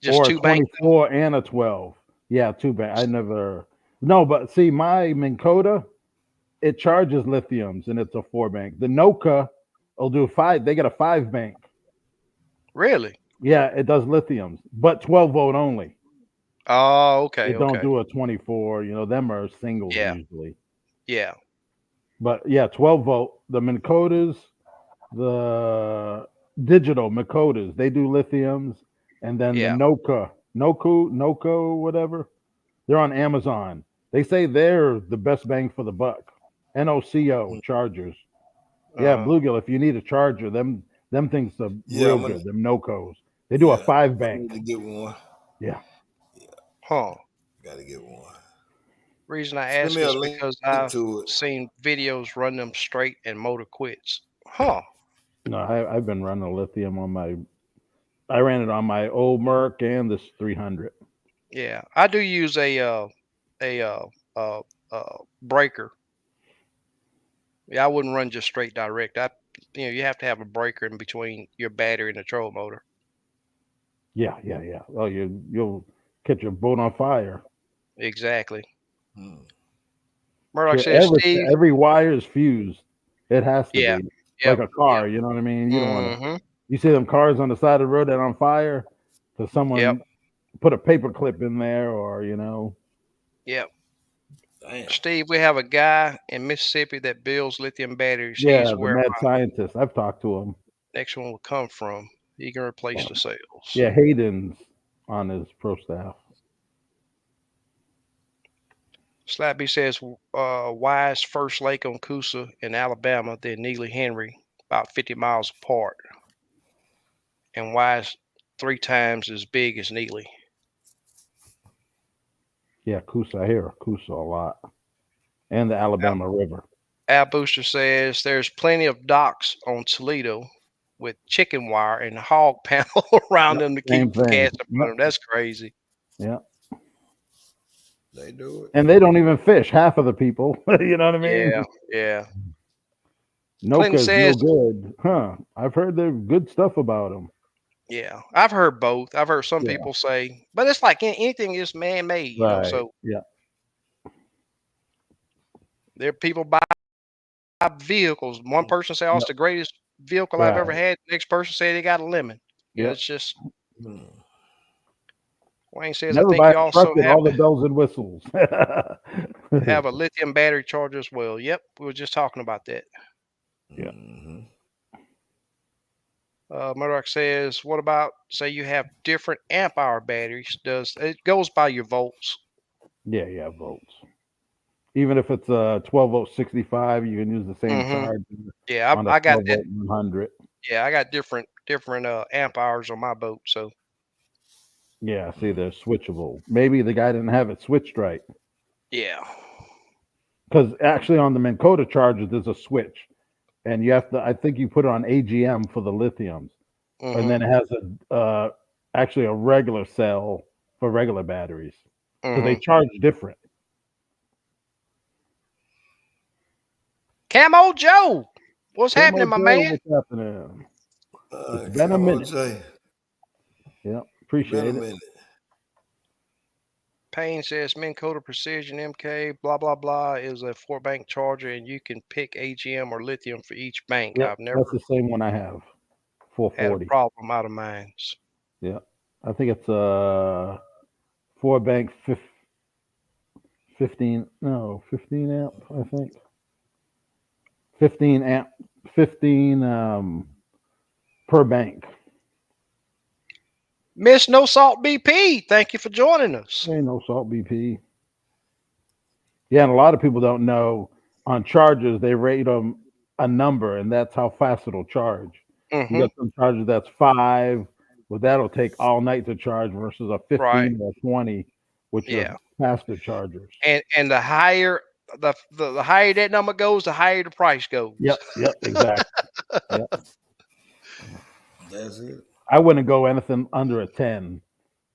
Just or a 2 bank. 24 and a 12. Yeah, too bad. I never. No, but see, my Minn Kota, it charges lithiums and it's a 4 bank. The Noka will do 5. They got a 5 bank. Really? Yeah, it does lithiums, but 12-volt only. Oh, okay, It don't okay. do a 24. Them are singles Yeah, usually. yeah, But yeah, 12-volt. The Minn Kotas, the digital Makotas, they do lithiums, and then the yeah. Noco, whatever, they're on Amazon. They say they're the best bang for the buck. NOCO chargers. Yeah, Uh, bluegill. If you need a charger, them things are Yeah, real I'm gonna. good. Them Nocos. They do a Yeah, five I need bank. to get one. Yeah. Yeah, huh. got to get one. Reason I Send ask me a is link because I've to it. seen videos run them straight and motor quits. Huh. No, I've been running lithium on my. I ran it on my old Merc and this 300. Yeah, I do use a uh breaker. Yeah, I wouldn't run just straight direct. You have to have a breaker in between your battery and the trolling motor. Yeah, yeah, yeah. Oh, you'll catch your boat on fire. Exactly. Hmm. Murdoch Shit, says, Steve. every wire is fused. It has to Yeah. be like Yep. a Yep. car. You know what I mean? You don't want to. Mm-hmm. You see them cars on the side of the road that are on fire because Yep. someone put a paper clip in there, or Yep. Damn. Steve, we have a guy in Mississippi that builds lithium batteries. He's yeah, the where mad my scientist. I've talked to him. next one will come from. He can replace the sales. Yeah, Hayden's on his pro staff. Slappy says, Wise First Lake on Coosa in Alabama, then Neely Henry, about 50 miles apart. And Wise 3 times as big as Neely. Yeah, Coosa. I hear Coosa a lot, and the Al, Alabama River. Al Booster says, there's plenty of docks on Toledo with chicken wire and hog panel around Yep, them to same keep thing. cats up on Yep, them. That's crazy. yeah. They do it. And they don't even fish. Half of the people. You know what I mean? Yeah, yeah. Clinton Noka's no says, good, huh? I've heard the good stuff about them. yeah, I've heard both. I've heard some Yeah. people say, but it's like anything is man made. Right. So Yeah. there people buy vehicles. One person say, "Oh, it's Yep. the greatest vehicle I've ever Right. had." Next person say they got a lemon. Yep. It's just Hmm. Wayne says, "I Never think buy you a truck also with all the bells and whistles. have a lithium battery charger as well." Yep, we were just talking about that. Yeah. Hmm. Murdoch says, "What about say you have different amp hour batteries? Does it goes by your volts?" Yeah. Yeah. Volts. Even if it's a 12-volt 65, you can use the same Hmm. charge Yeah, on a I got that. 12-volt 100. Yeah, I got different amp hours on my boat. So Yeah, see, they're switchable. Maybe the guy didn't have it switched right. Yeah. Because actually, on the Minn Kota charger, there's a switch, and you have to. I think you put it on AGM for the lithiums, and Mm-hmm. then it has actually a regular cell for regular batteries because they Mm-hmm. charge different. Camo Joe, what's Camo happening, my Joe, man? what's happening? It's been a Come on, minute. Jay. Yeah, Been a appreciate it. minute. Payne says Minn Kota Precision MK, blah, blah, blah, is a 4 bank charger, and you can pick AGM or lithium for each bank. Yep, I've that's never the same one I have. had a 440. problem out of mine. Yeah, I think it's a 4 bank 15. No, 15 amp. I think 15 amp. 15 per bank. Miss No Salt BP, thank you for joining us. Ain't no salt BP. Yeah, and a lot of people don't know on chargers they rate them a number, and that's how fast it'll charge. You Mm-hmm. got some chargers that's 5, but that'll take all night to charge versus a Right. 15 or 20, which are Yeah. faster chargers. And the higher the higher that number goes, the higher the price goes. Yep, exactly. Yep. That's it. I wouldn't go anything under a 10,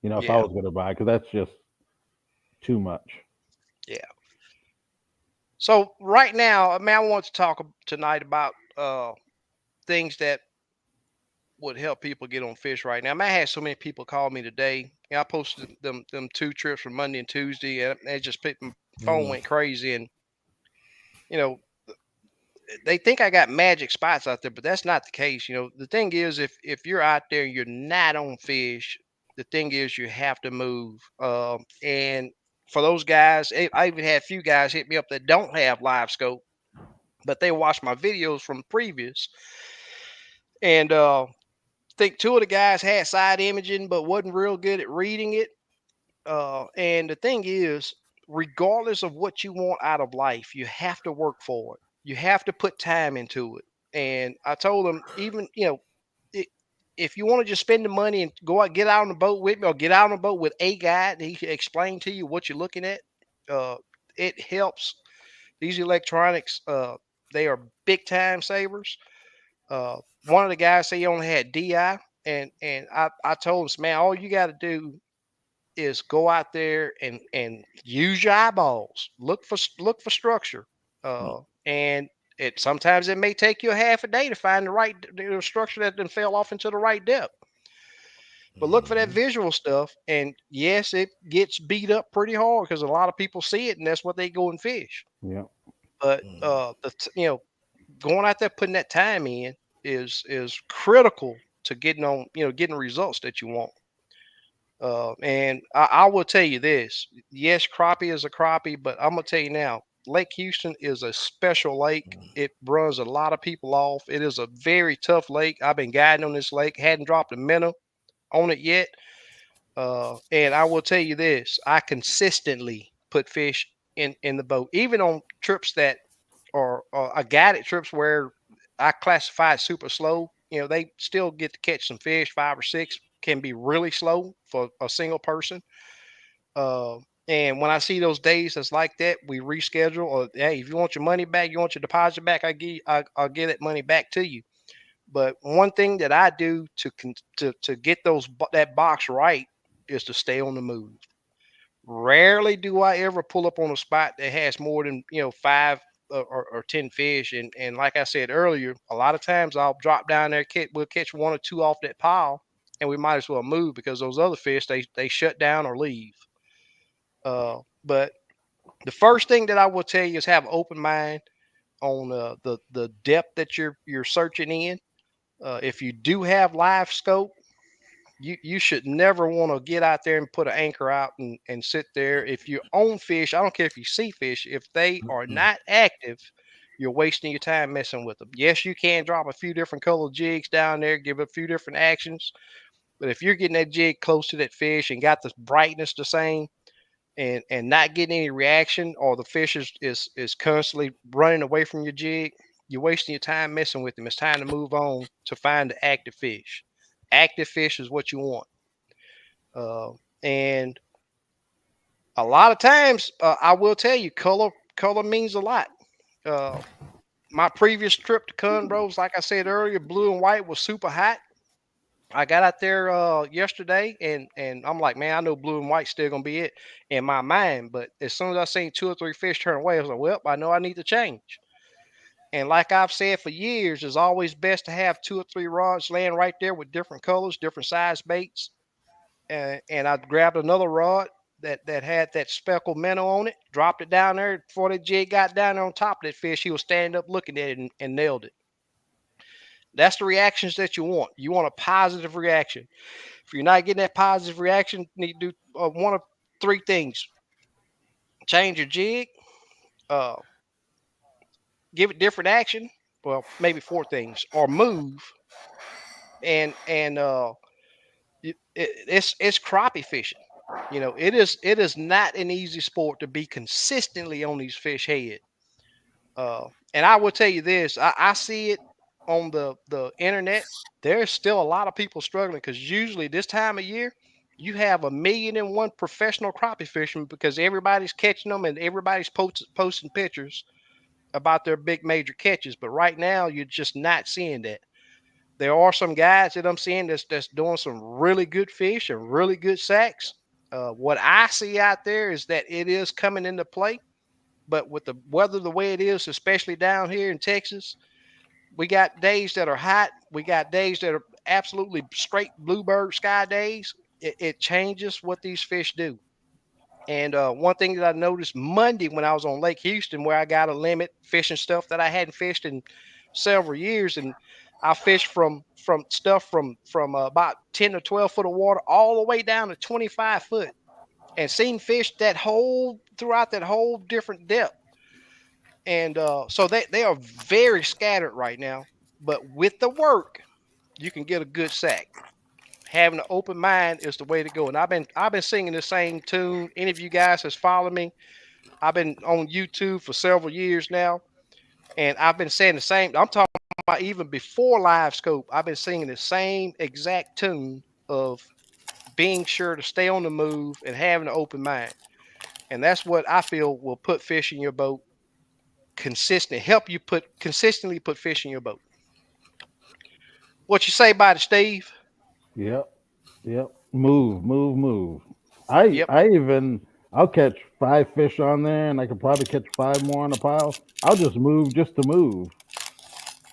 if I Yeah. was going to buy, because that's just too much. Yeah. So right now, I mean, I want to talk tonight about things that would help people get on fish right now. I had so many people call me today. I posted them 2 trips for Monday and Tuesday, and it just my phone Mm, went crazy. And you know, they think I got magic spots out there, but that's not the case. The thing is, if you're out there and you're not on fish, the thing is you have to move. And for those guys, I even had a few guys hit me up that don't have live scope, but they watched my videos from previous, and think two of the guys had side imaging, but wasn't real good at reading it. And the thing is, regardless of what you want out of life, you have to work for it. You have to put time into it. And I told them, even i- if you want to just spend the money and go out, get out on the boat with me, or get out on the boat with a guy that he can explain to you what you're looking at, uh, it helps. These electronics, they are big time savers. One of the guys said he only had DI, and I told him, man, all you got to do is go out there and use your eyeballs. Look for structure. And it sometimes it may take you a half a day to find the right structure that then fell off into the right depth. But look for that Mm-hmm. visual stuff. And yes, it gets beat up pretty hard because a lot of people see it and that's what they go and fish. yeah, But Mm-hmm. going out there putting that time in is critical to getting results that you want. And I will tell you this: yes, crappie is a crappie, but I'm gonna tell you now, Lake Houston is a special lake. It runs a lot of people off. It is a very tough lake. I've been guiding on this lake, hadn't dropped a minnow on it yet. And I will tell you this: I consistently put fish in the boat, even on trips that are guided trips where I classify it super slow. They still get to catch some fish. 5 or 6 can be really slow for a single person. Uh, and when I see those days that's like that, we reschedule. Or hey, if you want your money back, you want your deposit back, I'll give that money back to you. But one thing that I do to get that box right is to stay on the move. Rarely do I ever pull up on a spot that has more than 5 or 10 fish. And like I said earlier, a lot of times I'll drop down there, we'll catch 1 or 2 off that pile, and we might as well move because those other fish they shut down or leave. But the first thing that I will tell you is have an open mind on the depth that you're searching in. If you do have live scope, you should never want to get out there and put an anchor out and sit there. If you own fish, I don't care if you see fish, if they are Mm-hmm. not active, you're wasting your time messing with them. Yes, you can drop a few different color jigs down there, give a few different actions, but if you're getting that jig close to that fish and got the brightness the same, and not getting any reaction, or the fish is constantly running away from your jig, you're wasting your time messing with them. It's time to move on to find the active fish. Active fish is what you want. And a lot of times, I will tell you, color means a lot. Uh, my previous trip to Conroe's, like I said earlier, blue and white was super hot. I got out there yesterday, and I'm like, man, I know blue and white's still gonna be it in my mind. But as soon as I seen two or three fish turn away, I was like, well, I know I need to change. And like I've said for years, it's always best to have two or three rods laying right there with different colors, different size baits. And I grabbed another rod that had that speckled minnow on it, dropped it down there. Before the jig got down there on top of that fish, he was standing up looking at it and nailed it. That's the reactions that you want. You want a positive reaction. If you're not getting that positive reaction, you need to do one of three things: change your jig, uh, give it different action. Well, maybe four things, or move. And it's crappie fishing. It is not an easy sport to be consistently on these fish head. And I will tell you this: I see it on the internet. There's still a lot of people struggling because usually this time of year you have a million and one professional crappie fishermen because everybody's catching them and everybody's posting pictures about their big major catches. But right now you're just not seeing that. There are some guys that I'm seeing that's doing some really good fish and really good sacks. What I see out there is that it is coming into play, but with the weather the way it is, especially down here in Texas, we got days that are hot. We got days that are absolutely straight bluebird sky days. It changes what these fish do. And one thing that I noticed Monday when I was on Lake Houston, where I got a limit fishing stuff that I hadn't fished in several years, and I fished from stuff from about 10 to 12 foot of water all the way down to 25 foot, and seen fish that whole throughout that whole different depth. And so they are very scattered right now, but with the work, you can get a good sack. Having an open mind is the way to go. And I've been singing the same tune. Any of you guys has followed me, I've been on YouTube for several years now, and I've been saying the same. I'm talking about even before Live Scope. I've been singing the same exact tune of being sure to stay on the move and having an open mind. And that's what I feel will put fish in your boat consistent, help you consistently put fish in your boat. What you say about it, Steve? Yep. Yep. Move, move, move. I Yep. I even I'll catch five fish on there, and I could probably catch five more on a pile. I'll just move just to move.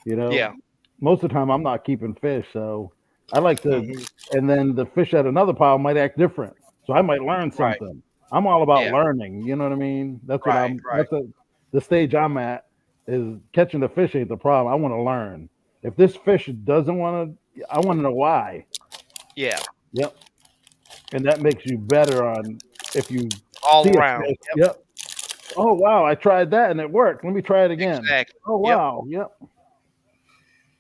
You know, Yeah. most of the time I'm not keeping fish, so I like to. Hmm. And then the fish at another pile might act different, so I might learn Right. something. I'm all about Yeah. learning. You know what I mean? That's what Right. I'm. Right. The stage I'm at is catching the fish ain't the problem. I want to learn. If this fish doesn't want to, I want to know why. Yeah. Yep. And that makes you better on if you All see a around. fish. Yep. Yep. Oh wow, I tried that and it worked. Let me try it again. Exactly. Oh Yep. wow. Yep.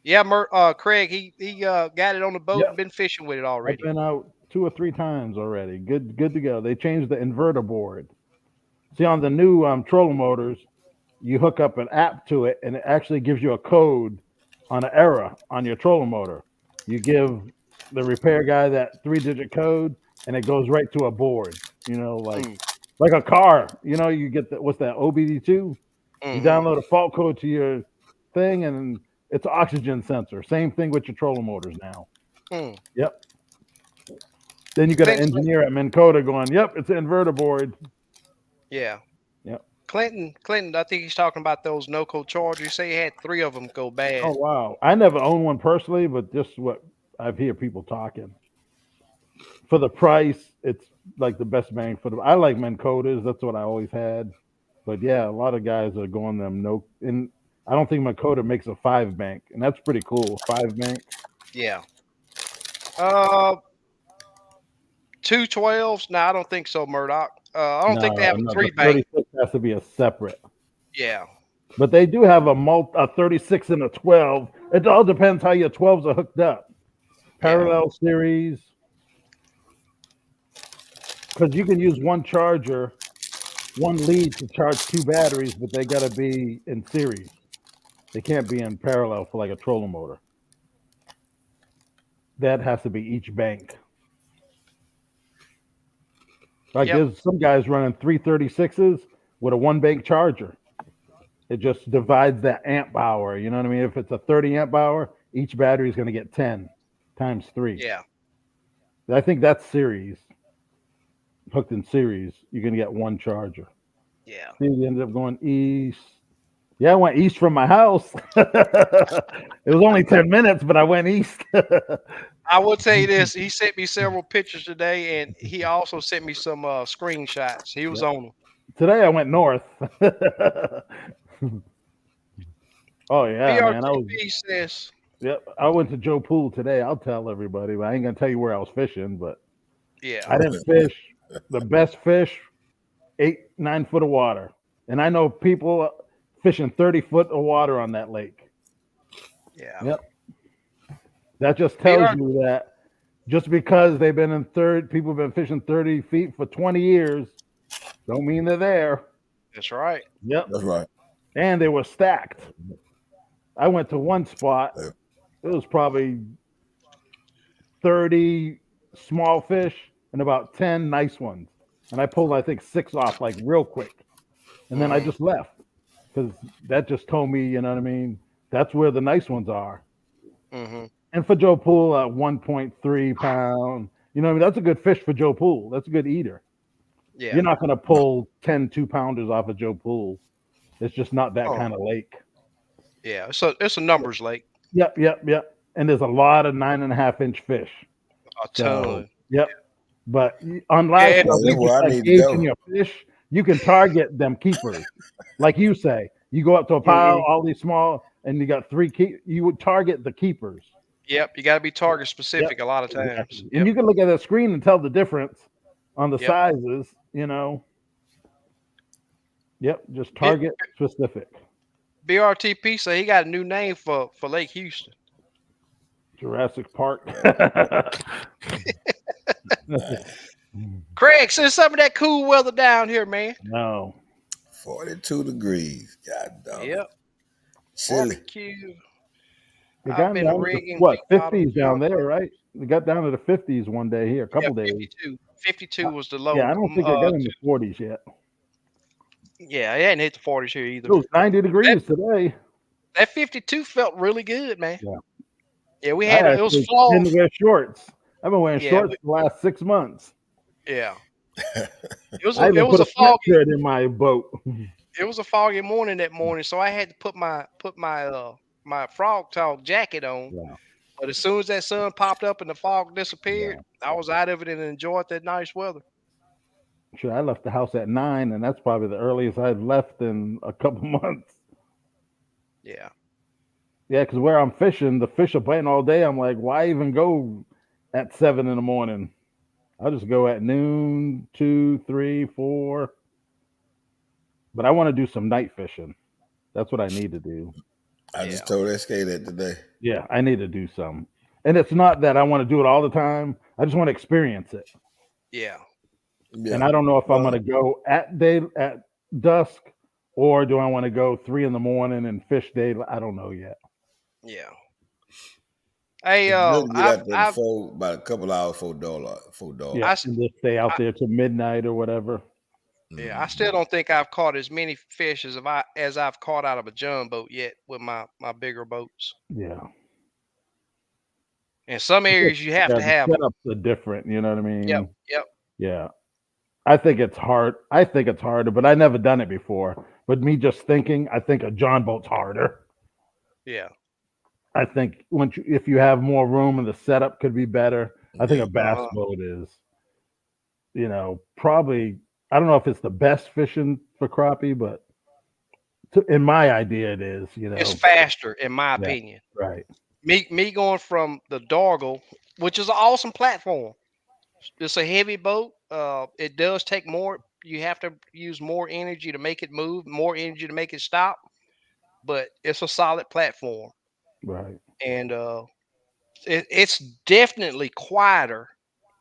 Yeah. Craig, he got it on the boat and Yep. been fishing with it I've already. been out two or three times already. Good to go. They changed the inverter board. See on the new trolling motors, you hook up an app to it and it actually gives you a code on an error on your trolling motor. You give the repair guy that 3-digit code and it goes right to a board. You know, Mm. like a car. You know, you get the what's that OBD2? You Hmm. download a fault code to your thing and it's an oxygen sensor. Same thing with your trolling motors now. Mm. Yep. Then you got an Clinton's like, engineer at Minn Kota going, "Yep, it's an inverter board." yeah. Yep. Clinton, I think he's talking about those no code chargers. He say he had three of them go Oh bad. wow. I never owned one personally, but just what I've heard people talking. For the price, it's like the best bang for the. I like Minn Kotas. That's what I always had. But yeah, a lot of guys are going them no. And I don't think Minn Kota makes a 5 bank, and that's pretty cool. 5 bank. Yeah. Uh, 212s? No, I don't think so, Murdoch. I don't think they No, have a no, the three bank. 36 has to be a separate. Yeah. But they do have a 36 and a 12. It all depends how your 12s are hooked up. Yeah. Parallel series, because you can use one charger, one lead to charge two batteries, but they got to be in series. They can't be in parallel for like a trolling motor. That has to be each bank. Like Yep. there's some guys running 336s with a one bank charger. It just divides that amp hour. You know what I mean? If it's a 30 amp hour, each battery is going to get 10 times three. Yeah. I think that's series, hooked in series. You're going to get one charger. Yeah. Steve ended up going east. Yeah, I went east from my house. It was only 10 minutes, but I went east. I will tell you this. He sent me several pictures today, and he also sent me some screenshots. He was Yep. on them. Today I went north. Oh yeah, man. I was BRTP says, Yep. I went to Joe Pool today. I'll tell everybody, but I ain't gonna tell you where I was fishing, but yeah, I didn't fish the best fish, 8, 9 foot of water. And I know people fishing 30 foot of water on that lake. yeah. Yep. That just tells BR, you that just because they've been in third, people have been fishing 30 feet for 20 years, don't mean they're there. that's right. Yep. That's right. And they were stacked. I went to one spot. Yeah. It was probably 30 small fish and about 10 nice ones. And I pulled, I think, 6 off like real quick. And then I Hmm. just left because that just told me, you know what I mean? That's where the nice ones are. Hmm. And for Joe Pool at 1.3 pound, you know what I mean? That's a good fish for Joe Pool. That's a good eater. Yeah. You're not going to pull 10 2 pounders off of Joe Pool. It's just not that Oh, kind of lake. yeah. It's a numbers lake. Yep, yep, yep. And there's a lot of 9.5 inch fish. A So, ton. yep. But Yeah. unless Well, you're that's really where I like need to gauging go. your fish, you can target them keepers. Like you say, you go up to a pile, Mhm. all these small, and you got three keep. You would target the keepers. Yep. You got to be target Yep, specific a lot of times. exactly. And Yep. you can look at the screen and tell the difference on the Yep. sizes. You know, yep, just B- target specific. BRTP say he got a new name for Lake Houston. Jurassic Park. Craig, send some of that cool weather down here, man. No, 42 degrees. God dog it. Yep. Chilly. Barbecue. it I've got been down to rigging what weak bottom 50s down there, jumper. right? It got down to the 50s one day here, a Yeah, couple days. 52. 52 Uh, was the Yeah, low. I don't think it got in the 40s yet. Yeah, it hadn't hit the 40s here It either. was 90 That degrees today. that 52 felt really good, man. Yeah. Yeah, we I had it was actually fall. didn't wear shorts. I've been wearing Yeah, shorts the last 6 months. yeah. It was I a it even was put a a foggy sweatshirt in my boat. it was a foggy morning that morning, so I had to put my frog talk jacket on. Yeah, But as soon as that sun popped up and the fog disappeared, yeah. I was out of it and enjoyed that nice weather. Sure, I left the house at 9, and that's probably the earliest I've left in a couple months. Yeah. Yeah, because where I'm fishing, the fish are biting all day. I'm like, why even go at 7 in the morning? I'll just go at noon, 2, 3, 4. But I want to do some night fishing. That's what I need to do. I Yeah. just told that skate that today. Yeah, I need to do some. And it's not that I want to do it all the time. I just want to experience it. Yeah. And Yeah. I don't know if I'm Well, going to go at day at dusk or do I want to go 3 in the morning and fish day. I don't know yet. Yeah. Hey, it's good to get I've out there I've before about a couple hours before dog. Yeah, I, s- and just stay out I there till midnight or whatever. yeah, I Mm. still don't think I've caught as many fish as I've caught out of a jumbo boat yet with my bigger boats. Yeah. In some Just- areas, you have Yeah, to the have them. setups are different. You know what I Yep. mean? Yep. Yeah. I think it's hard. I think it's harder, but I never done it before. But me just thinking, I think a John boat's harder. Yeah. I think if you have more room and the setup could be better. I think Yeah. a bass Uh-huh. boat is, probably. I don't know if it's the best fishing for crappie, but in my idea, it is. It's faster, in my Yeah, opinion. right, Me going from the Dargle, which is an awesome platform. It's a heavy boat. It does take more. You have to use more energy to make it move, more energy to make it stop. But it's a solid platform, right, and it's definitely quieter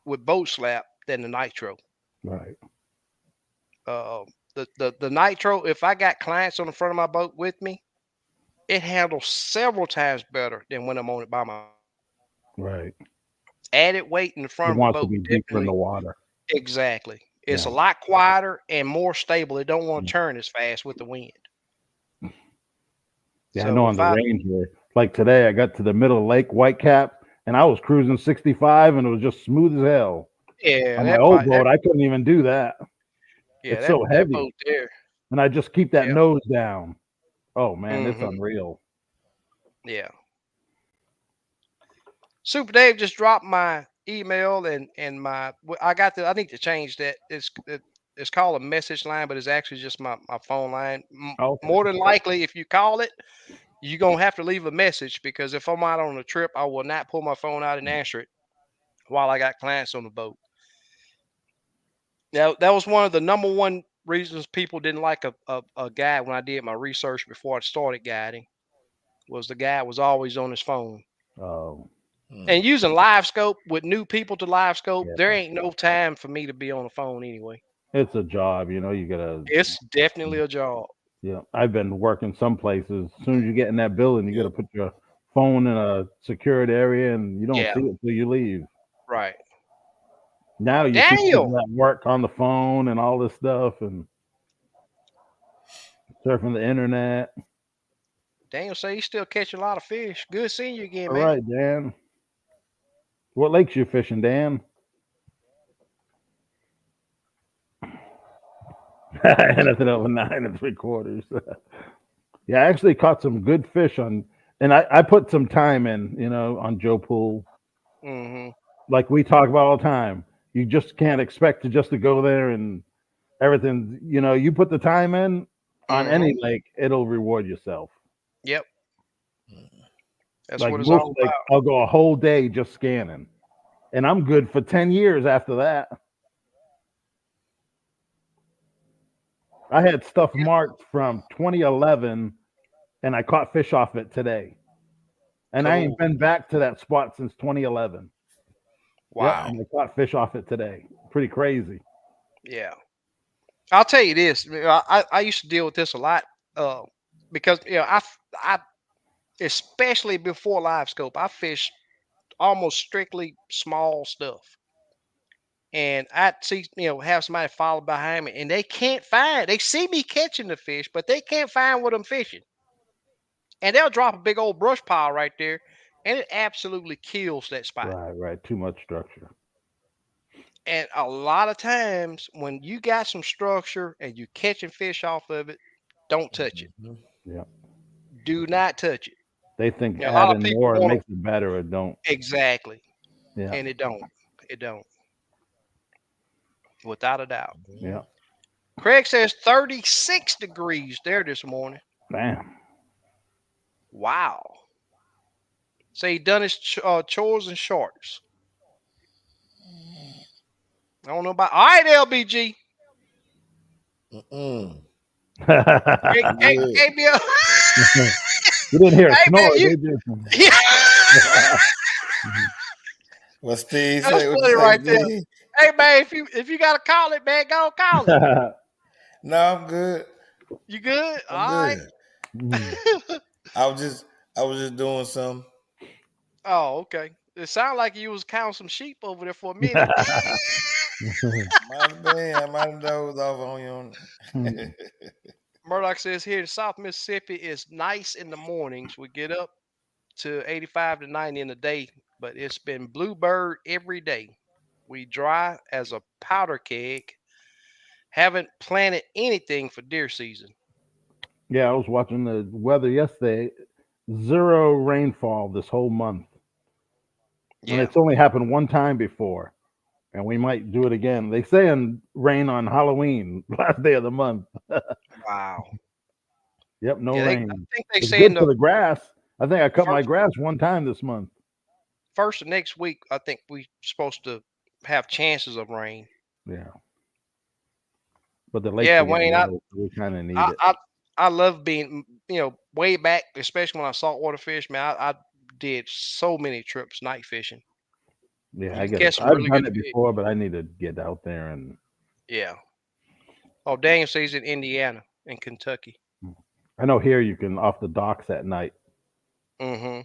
with boat slap than the Nitro. right, Uh, the Nitro, if I got clients on the front of my boat with me, it handles several times better than when I'm on it by myself. right. Added weight in the It front of a wants to boat be deeper in the definitely. water. Exactly. It's Yeah, a lot quieter and more stable. It don't want to turn as fast with the wind. yeah. I know So on if the I range where, like today, I got to the middle of Lake Whitecap, and I was cruising 65, and it was just smooth as hell. yeah, On my that old bite that boat, I couldn't even do that. yeah, It's so that heavy, boat there. and I just keep that Yeah. nose down. Oh man, it's Hmm. unreal. Yeah. Super Dave just dropped my email and my I got the I need to change that. It's called a message line, but it's actually just my phone line. Okay. More than likely, if you call it, you're gonna have to leave a message because if I'm out on a trip, I will not pull my phone out and answer it while I got clients on the boat. Now that was one of the number one reasons people didn't like a guide when I did my research before I started guiding was the guy was always on his phone. Oh, And Hmm. using live scope with new people to live scope, there yeah. ain't no time for me to be on the phone anyway. It's a job, you know. You gotta. It's definitely a job. Yeah, I've been working some places. As soon as you get in that building, you got Yep. to put your phone in a secured area, and you don't Yeah, see it till you leave. right. Now you see Daniel. people at work on the phone and all this stuff, and surfing the internet. Daniel say he's still catching a lot of fish. Good seeing you again, All man. right, Dan. What lakes you fishing, Dan? Anything over 9 3/4. Yeah, I actually caught some good fish on, and I put some time in, on Joe Pool. Hmm. Like we talk about all the time. You just can't expect to just to go there and everything. You put the time in on Hmm. any lake, it'll reward yourself. Yep. Hmm. That's Like what it's Wolf all Lake, about. I'll go a whole day just scanning, and I'm good for 10 years after that. I had stuff marked from 2011, and I caught fish off it today, and I ain't Cool. been back to that spot since 2011. Yep, Wow. and I caught fish off it today. Pretty crazy. Yeah. I'll tell you this. I used to deal with this a lot uh, because I especially before live scope, I fish almost strictly small stuff. And I see, have somebody follow behind me and they can't find, they see me catching the fish, but they can't find what I'm fishing. And they'll drop a big old brush pile right there and it absolutely kills that spot. Right, right. Too much structure. And a lot of times when you got some structure and you catching fish off of it, don't touch it. Hmm. Yeah. Do not touch it. They think A lot of adding people more want makes it better or don't. to exactly, Yeah. and it don't. It don't, without a doubt. Yeah. Craig says 36 degrees there this morning. Damn. Wow. Say he done his chores and shorts. I don't know about. All right, LBG. Mm-mm. Hey, I'm hey, good. hey, Bill. You didn't hear a Hey, man, snore, you. did you? Yeah, What Steve that's say? What you funny say, right there. Steve? Hey, man, if you gotta call it, man, go call it. No, I'm good. You good? I'm All right. good. I was just I was just doing some. Oh, okay. It sounded like you was counting some sheep over there for a minute. Might have been. I might have dozed off on you. Murdoch says here in South Mississippi it's nice in the mornings. We get up to 85 to 90 in the day, but it's been bluebird every day. We dry as a powder keg. Haven't planted anything for deer season. Yeah, I was watching the weather yesterday. Zero rainfall this whole month. And Yeah. it's only happened one time before. And we might do it again. They say in rain on Halloween, last day of the month. Wow. Yep, no Yeah, I rain. think they It's say in good for the the grass. I think I cut my first grass one time this month. first of next week. I think we supposed to have chances of rain. Yeah. But the lakes Yeah, are getting Wayne. low, so we kind of need I it. I, I love being way back, especially when I saltwater fish. Man, I did so many trips night fishing. Yeah, You I can get it. catch some I've really done good it fish. before, but I need to get out there and Yeah. Oh, Daniel says in Indiana and Kentucky. I know here you can off the docks at night. Mm-hmm.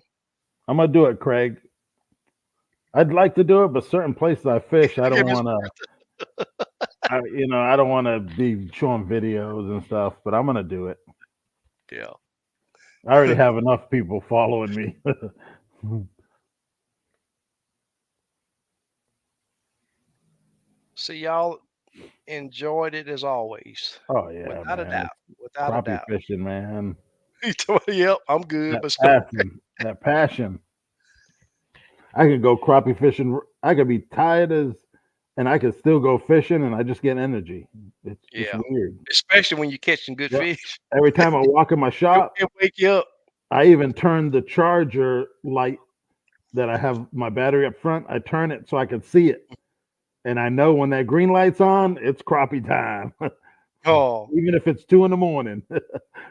I'm gonna do it, Craig. I'd like to do it, but certain places I fish, I don't If it's want to. I don't want to be showing videos and stuff, but I'm gonna do it. Yeah. I already have enough people following me. See, y'all enjoyed it as always, Oh yeah, without a man. doubt. Without a Crappie doubt. fishing, man. He told me, yep, I'm good, That but still, passion. That passion. I could go crappie fishing. I could be tired as, and I could still go fishing, and I just get energy. It's just yeah. weird. Especially when you're catching good Yep. fish. Every time I walk in my shop, It'll wake you up. I even turn the charger light that I have my battery up front. I turn it so I can see it, and I know when that green light's on, it's crappie time. Oh, Even if it's 2 in the morning.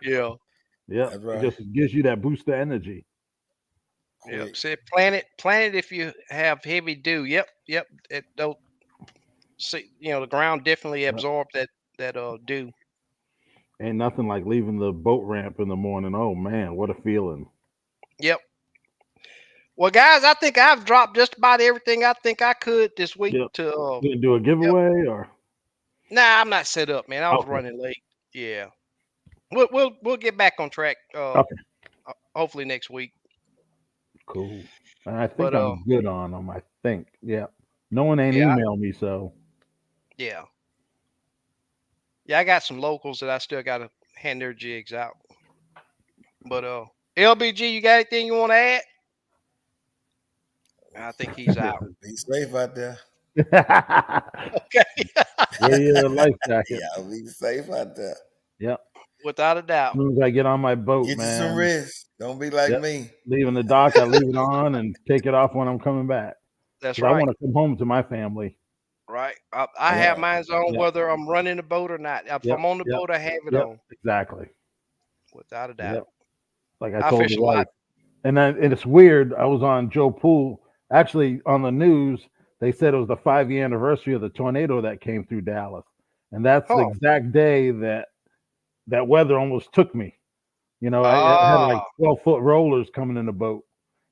yeah. Yep. That's It right. just gives you that boost of energy. Yep. Quick. Said plant it if you have heavy dew. Yep. Yep. It don't see, the ground definitely Yep. absorb that dew. Ain't nothing like leaving the boat ramp in the morning. Oh man, what a feeling. Yep. Well, guys, I think I've dropped just about everything I think I could this week Yep. to You gonna do a yep. giveaway or Nah, I'm not set up, man. I was okay. running late. Yeah. We'll get back on track Okay. hopefully next week. Cool. And I But think I'm good on them. I think. Yeah. No one ain't yeah, emailed me, so yeah. Yeah, I got some locals that I still got to hand their jigs out. But LBG, you got anything you want to add? I think he's out. Be safe out there. Okay. wear your life jacket. Yeah, be safe out there. Yep. Without a As doubt. soon as I get on my boat, Get you some man. rest. Don't be like Yep. me. Leaving the dock, I leave it on and take it off when I'm coming back. That's Because I right. want to come home to my family. Right. I That's have right. mine on Yep. whether I'm running the boat or not. If Yep. I'm on the Yep. boat, I have it Yep. on. Exactly. Without a doubt. Yep. Like I I told fish the a lot. wife. And it's weird. I was on Joe Pool. Actually, on the news, they said it was the 5 year anniversary of the tornado that came through Dallas, and that's the Oh. exact day that that weather almost took me. I had like Ah. 12-foot rollers coming in the boat,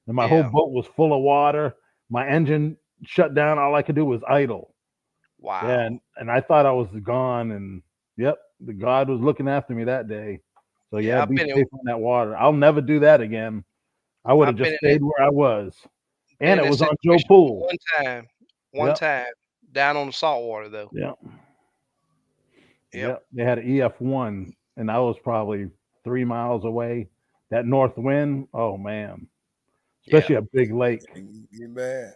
and my whole Yeah. boat was full of water. My engine shut down. All I could do was idle. Yeah, Wow. and I thought I was gone. And yep, the God was looking after me that day. So yeah, Yeah, I've be been in safe on that water. I'll never do that again. I would have I've just been in that stayed where I was. been And in it that was on Joe situation Pool. one time. One Yep. time. Down on the saltwater though. Yep. Yep. Yep. They had an EF1, and I was probably 3 miles away. That north wind, oh man, Yeah. especially a big lake. It can get bad.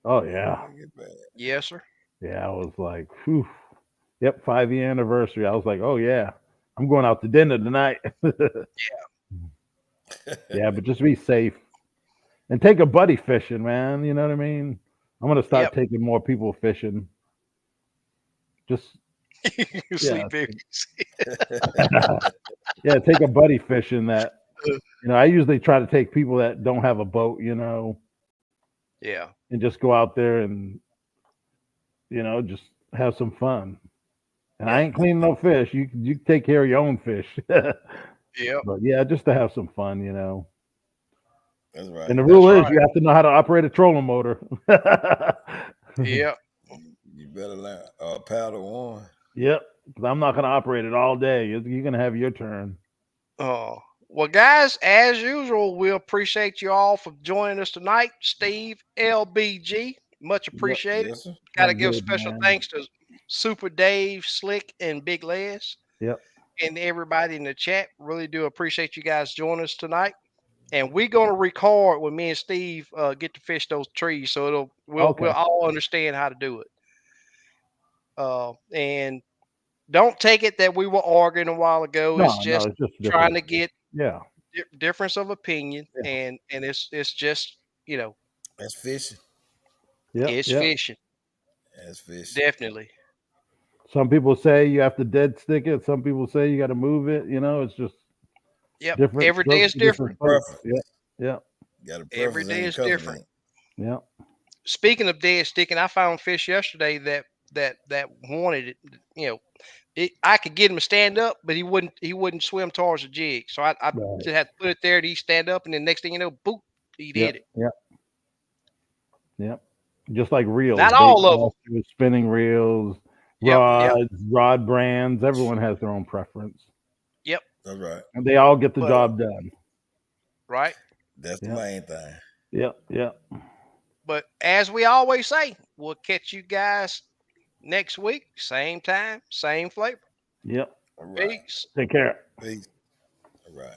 Oh yeah, It get bad. Yes, sir. yeah. I was like, whew. Yep, 5 year anniversary. I was like, oh yeah, I'm going out to dinner tonight. Yeah, but just be safe and take a buddy fishing, man. You know what I mean? I'm gonna start Yep. taking more people fishing. Just You yeah, sleep babies. yeah. Take a buddy fishing that. I usually try to take people that don't have a boat, Yeah. and just go out there and, just have some fun. And I Yep. ain't cleaning no fish. You take care of your own fish. But Yep. yeah, just to have some fun. That's And right. the That's rule is right. you have to know how to operate a trolling motor. Yep. You better learn paddle one. Yep. 'Cause I'm not gonna operate it all day. You're gonna have your turn. Oh, well, guys, as usual, we appreciate you all for joining us tonight. Steve, LBG, much Yep. appreciated. Yes, sir. Got to I'm give good, special man. thanks to Super Dave, Slick, and Big Les, Yep. and everybody in the chat. Really do appreciate you guys joining us tonight. And we're gonna record when me and Steve get to fish those trees, so we'll Okay. all understand how to do it. And don't take it that we were arguing a while ago. It's No, no, just it's just trying different. to get Yeah. difference of opinion, Yeah. and it's just That's fishing. Yep. it's Yep. fishing, That's fishing. definitely. Some people say you have to dead stick it. Some people say you got to move it. It's just Yep, different every day strokes is for different different. folks. Yep. Preference. Yep. Got a Every preference day ain't a is color different. thing. Yep. Speaking of dead sticking, I found fish yesterday that wanted it. You know, I could get him to stand up, but he wouldn't swim towards the jig. So I Right. just had to put it there. And he stand up, and then next thing you know, boop, he Yep. did it. Yep. Yep. Just like reels, Not bait all of them. casters, spinning reels. Yep. Yep. rod brands. Everyone has their own preference, Yep. That's right. and they all get the But job done. right. That's the Yep, main thing. yep, yep, But as we always say, we'll catch you guys next week, same time, same flavor. yep. All right. Peace. Take care. Peace. All right.